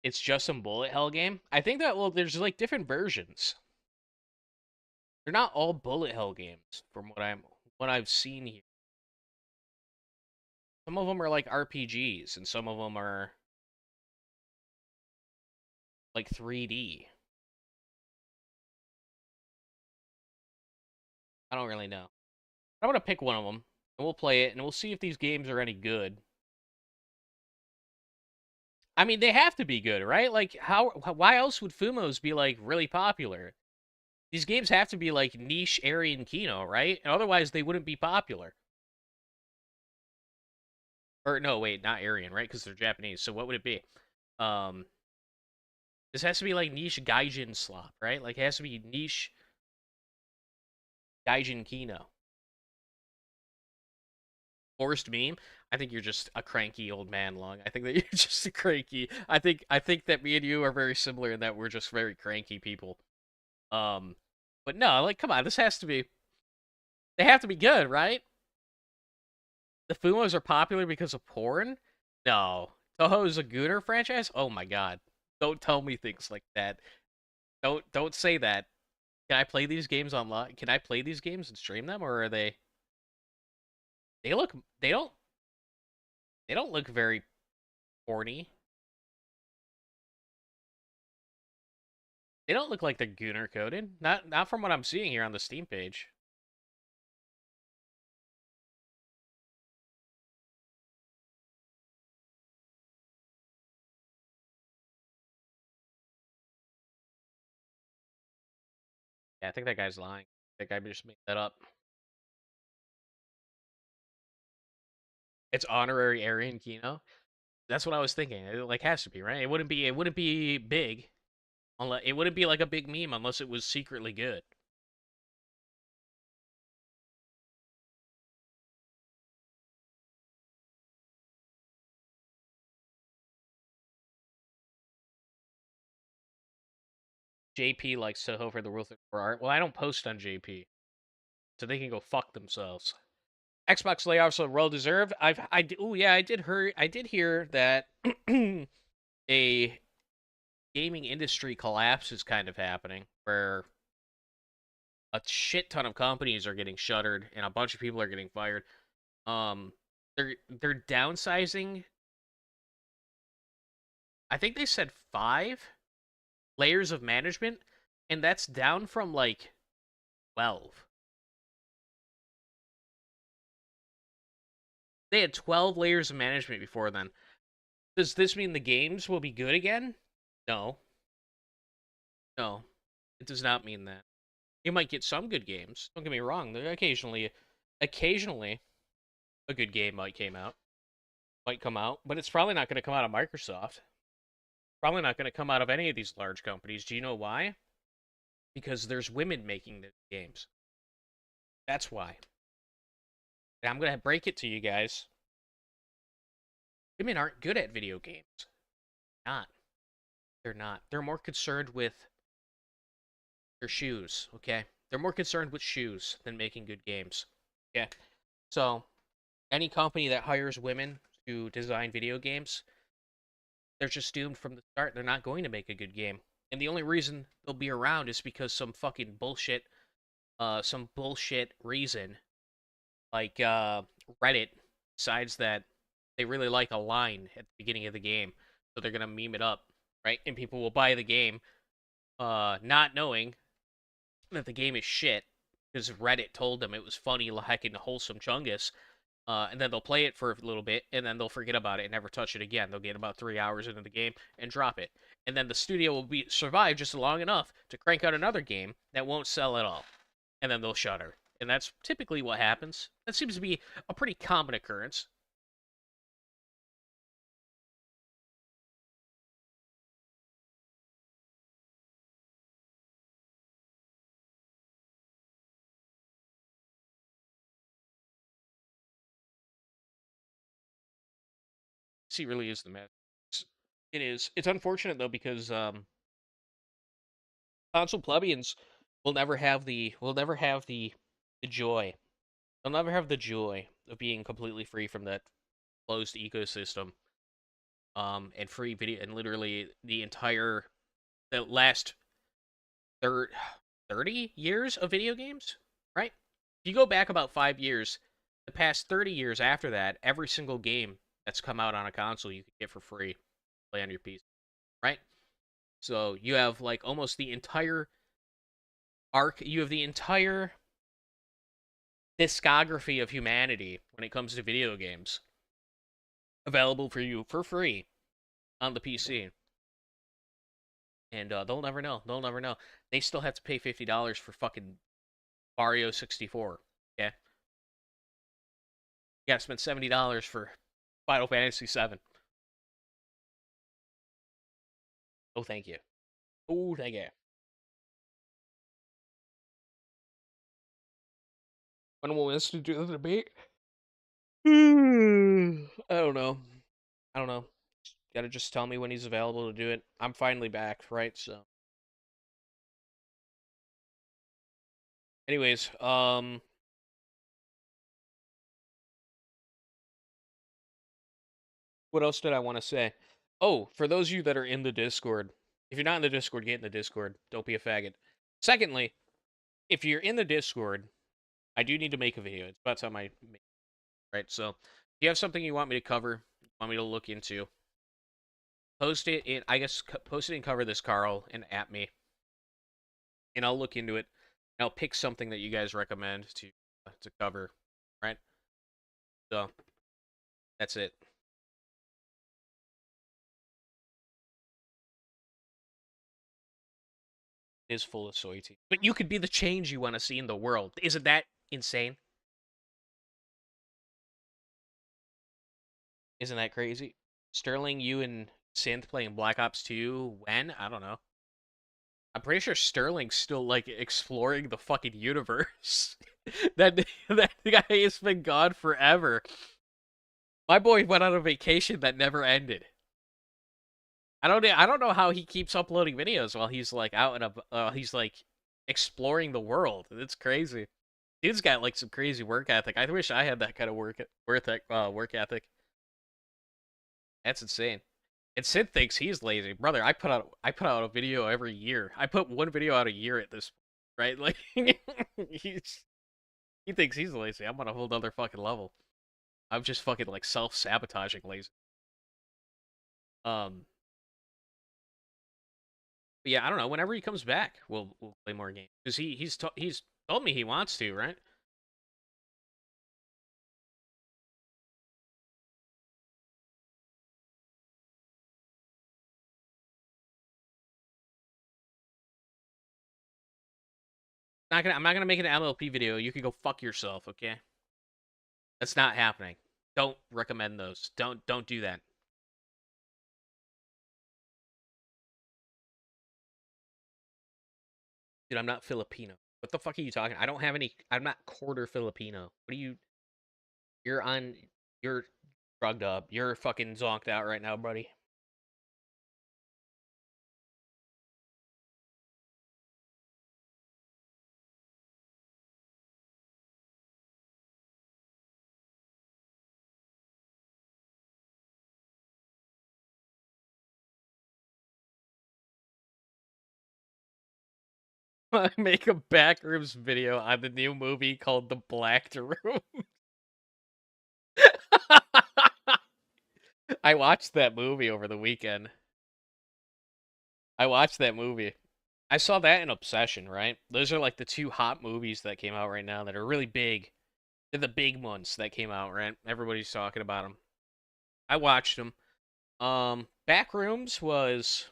It's just some bullet hell game. I think that, well, there's like different versions. They're not all bullet hell games from what I've seen here. Some of them are like RPGs, and some of them are like 3D. I don't really know. I'm gonna pick one of them, and we'll play it, and we'll see if these games are any good. I mean, they have to be good, right? Like, why else would Fumos be, like, really popular? These games have to be, like, niche Aryan Kino, right? And otherwise, they wouldn't be popular. Or, no, wait, not Aryan, right? Because they're Japanese. So what would it be? This has to be, like, niche Gaijin slop, right? Like, it has to be niche Gaijin Kino. Forced meme. I think you're just a cranky old man, Long. I think that you're just a cranky. I think that me and you are very similar in that we're just very cranky people. But no, like, come on, this has to be. They have to be good, right? The Fumos are popular because of porn? No. Toho's a Gooner franchise? Oh my god. Don't tell me things like that. Don't say that. Can I play these games online? Can I play these games and stream them, or are they? They don't look very horny. They don't look like they're Gooner coded. Not from what I'm seeing here on the Steam page. Yeah, I think that guy's lying. That guy just made that up. It's honorary Aryan Kino. That's what I was thinking. It like has to be, right? It wouldn't be big. Unless it wouldn't be like a big meme unless it was secretly good. JP likes Toho for the ruthless for art. Well, I don't post on JP, so they can go fuck themselves. Xbox layoffs are well deserved. I did hear that a gaming industry collapse is kind of happening, where a shit ton of companies are getting shuttered and a bunch of people are getting fired. They're downsizing. I think they said 5 layers of management, and that's down from like 12. They had 12 layers of management before then. Does this mean the games will be good again? No. No. It does not mean that. You might get some good games. Don't get me wrong. There occasionally a good game might come out, but it's probably not going to come out of Microsoft. Probably not going to come out of any of these large companies. Do you know why? Because there's women making the games. That's why. And I'm going to break it to you guys. Women aren't good at video games. Not. They're not. They're more concerned with their shoes, okay? They're more concerned with shoes than making good games. Okay? So, any company that hires women to design video games, they're just doomed from the start. They're not going to make a good game. And the only reason they'll be around is because some fucking bullshit, some bullshit reason, like Reddit decides that they really like a line at the beginning of the game, so they're gonna meme it up, right? And people will buy the game, not knowing that the game is shit because Reddit told them it was funny, heckin' wholesome chungus. And then they'll play it for a little bit, and then they'll forget about it and never touch it again. They'll get about 3 hours into the game and drop it. And then the studio will survive just long enough to crank out another game that won't sell at all. And then they'll shutter. And that's typically what happens. That seems to be a pretty common occurrence. He really is the man. It is. It's unfortunate though because Console plebeians will never have the joy. They'll never have the joy of being completely free from that closed ecosystem. And free video, and literally the last 30 years of video games, right? If you go back about 5 years, the past 30 years after that, every single game that's come out on a console you can get for free, play on your PC, right? So you have like almost the entire you have the entire discography of humanity when it comes to video games available for you for free on the PC. And they'll never know. They'll never know. They still have to pay $50 for fucking Mario 64. Okay? You gotta spend $70 for Final Fantasy 7. Oh, thank you. Oh, thank you. When will Winston do the debate? I don't know. I don't know. Gotta just tell me when he's available to do it. I'm finally back, right? So. Anyways, what else did I want to say? Oh, for those of you that are in the Discord, if you're not in the Discord, get in the Discord. Don't be a faggot. Secondly, if you're in the Discord, I do need to make a video. It's about time I make it, right? So, if you have something you want me to cover, want me to look into, post it in, post it and cover this, Carl, and at me. And I'll look into it. And I'll pick something that you guys recommend to cover, right? So, that's it. It is full of soy tea. But you could be the change you want to see in the world. Isn't that insane? Isn't that crazy? Sterling, you and Synth playing Black Ops 2 when? I don't know. I'm pretty sure Sterling's still, like, exploring the fucking universe. that guy has been gone forever. My boy went on a vacation that never ended. I don't know how he keeps uploading videos while he's, like, out and he's, like, exploring the world. It's crazy. Dude's got, like, some crazy work ethic. I wish I had that kind of work ethic. That's insane. And Sid thinks he's lazy. Brother, I put out a video every year. I put one video out a year at this, right? Like, he thinks he's lazy. I'm on a whole other fucking level. I'm just fucking, like, self-sabotaging lazy. But yeah, I don't know. Whenever he comes back, we'll play more games. Because he's told me he wants to, right? I'm not gonna make an MLP video. You can go fuck yourself, okay? That's not happening. Don't recommend those. Don't do that. Dude, I'm not Filipino. What the fuck are you talking? I don't have any. I'm not quarter Filipino. What are you? You're drugged up. You're fucking zonked out right now, buddy. Make a backrooms video on the new movie called The Black Room. I watched that movie over the weekend. I watched that movie. I saw that in Obsession, right? Those are like the two hot movies that came out right now that are really big. They're the big ones that came out, right? Everybody's talking about them. I watched them. Backrooms was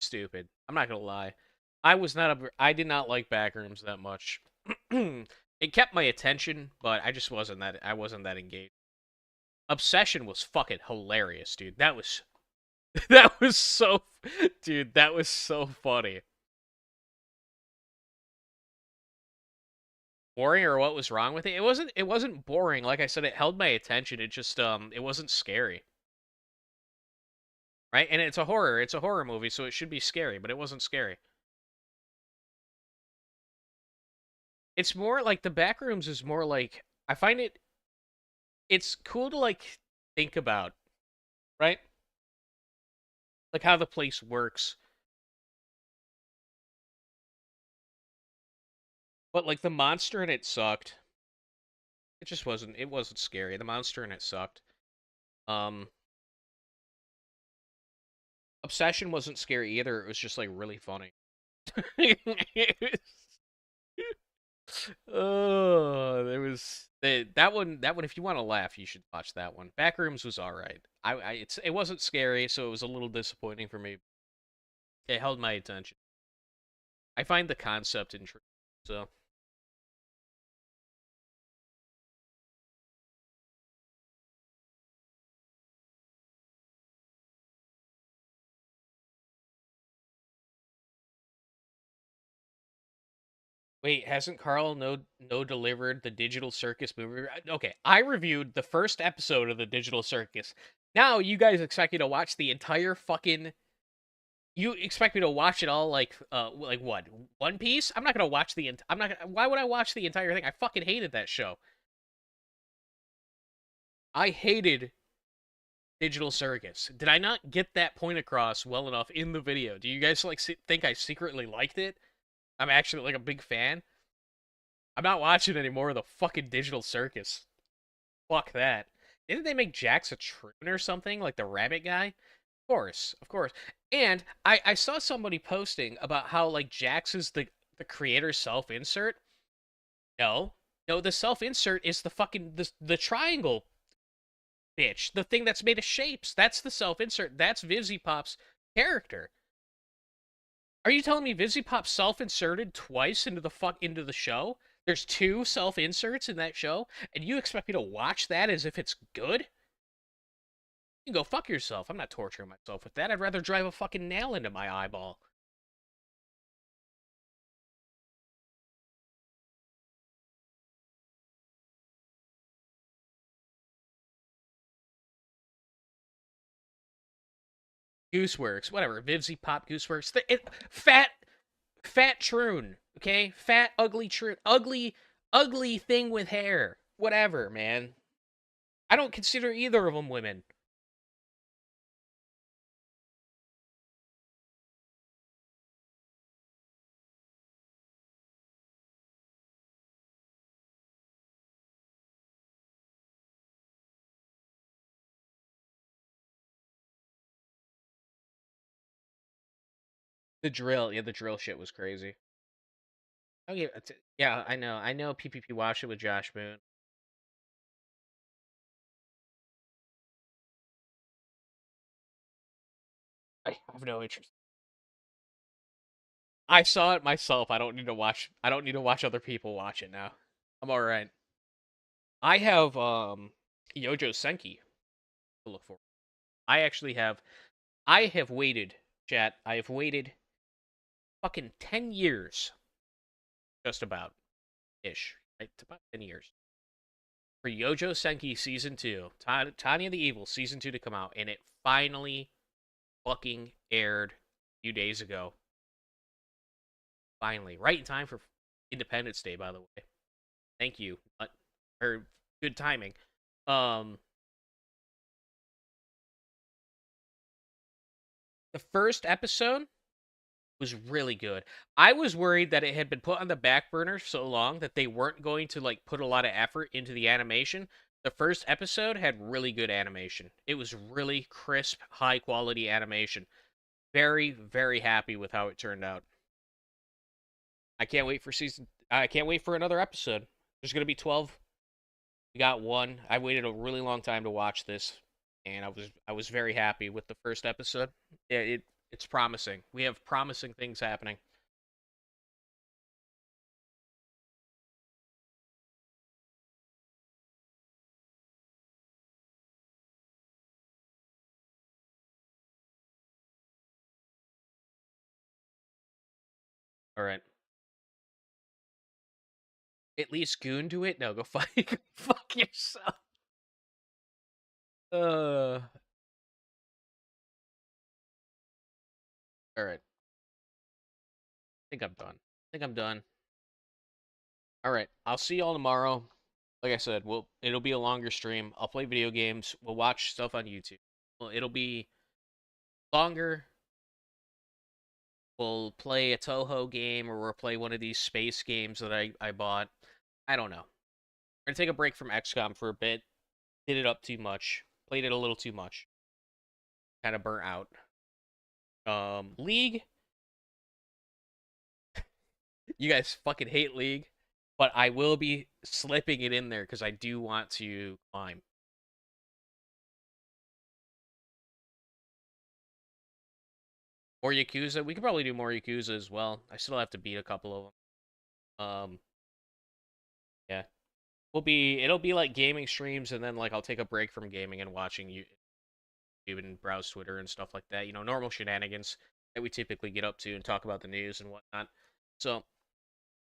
stupid. I'm not gonna lie. I did not like Backrooms that much. It kept my attention, but I wasn't that engaged. Obsession was fucking hilarious, dude. That was so funny. Boring, or what was wrong with it? It wasn't boring. Like I said, it held my attention. It just it wasn't scary. right? And it's a horror movie, so it should be scary, but it wasn't scary. It's more like the Backrooms is more like, I find it's cool to like think about, right? Like how the place works. But like the monster in it sucked. It wasn't scary. The monster in it sucked. Obsession wasn't scary either. It was just like really funny. Oh, there was that one. That one, if you want to laugh, you should watch that one. Backrooms was all right. It wasn't scary, so it was a little disappointing for me. It held my attention. I find the concept intriguing, so. Wait, hasn't Carl no delivered the Digital Circus movie? Okay, I reviewed the first episode of the Digital Circus. Now you guys expect me to watch the entire fucking. You expect me to watch it all like what? One Piece? I'm not gonna watch the. I'm not. Why would I watch the entire thing? I fucking hated that show. I hated Digital Circus. Did I not get that point across well enough in the video? Do you guys like think I secretly liked it? I'm actually like a big fan. I'm not watching any more of the fucking Digital Circus. Fuck that. Didn't they make Jax a troon or something? Like the rabbit guy? Of course, of course. And I saw somebody posting about how like Jax is the creator's self-insert. No. No, the self-insert is the fucking the triangle bitch. The thing that's made of shapes. That's the self-insert. That's Vivziepop's character. Are you telling me Vivziepop self-inserted twice into the show? There's 2 self-inserts in that show, and you expect me to watch that as if it's good? You can go fuck yourself. I'm not torturing myself with that. I'd rather drive a fucking nail into my eyeball. Gooseworks, whatever. Vivziepop Gooseworks. Fat troon, okay? Fat, ugly troon. Ugly thing with hair. Whatever, man. I don't consider either of them women. The drill, yeah, the drill shit was crazy. Oh yeah, yeah, I know. I know PPP watched it with Josh Moon. I have no interest. I saw it myself. I don't need to watch other people watch it now. I'm all right. I have Yojo Senki to look for. I have waited, chat. I have waited fucking 10 years. Just about ish. Right? It's about 10 years. For Yojo Senki season 2, Tanya the Evil season 2 to come out, and it finally fucking aired a few days ago. Finally, right in time for Independence Day, by the way. Thank you, or good timing. The first episode was really good. I was worried that it had been put on the back burner so long that they weren't going to like put a lot of effort into the animation. The first episode had really good animation. It was really crisp, high quality animation. Very, very happy with how it turned out. I can't wait for another episode. There's going to be 12. We got 1. I waited a really long time to watch this, and I was very happy with the first episode. Yeah, it's promising. We have promising things happening. All right. At least Goon do it? No, go fuck, fuck yourself. All right. I think I'm done. All right. I'll see y'all tomorrow. Like I said, it'll be a longer stream. I'll play video games. We'll watch stuff on YouTube. Well, it'll be longer. We'll play a Toho game, or we'll play one of these space games that I bought. I don't know. We're gonna take a break from XCOM for a bit. Did it up too much. Played it a little too much. Kind of burnt out. League. You guys fucking hate League, but I will be slipping it in there because I do want to climb. More Yakuza. We could probably do more Yakuza as well. I still have to beat a couple of them. Yeah. It'll be like gaming streams, and then like I'll take a break from gaming and watching YouTube and browse Twitter and stuff like that. You know, normal shenanigans that we typically get up to and talk about the news and whatnot. So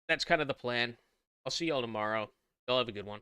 that's kind of the plan. I'll see y'all tomorrow. Y'all have a good one.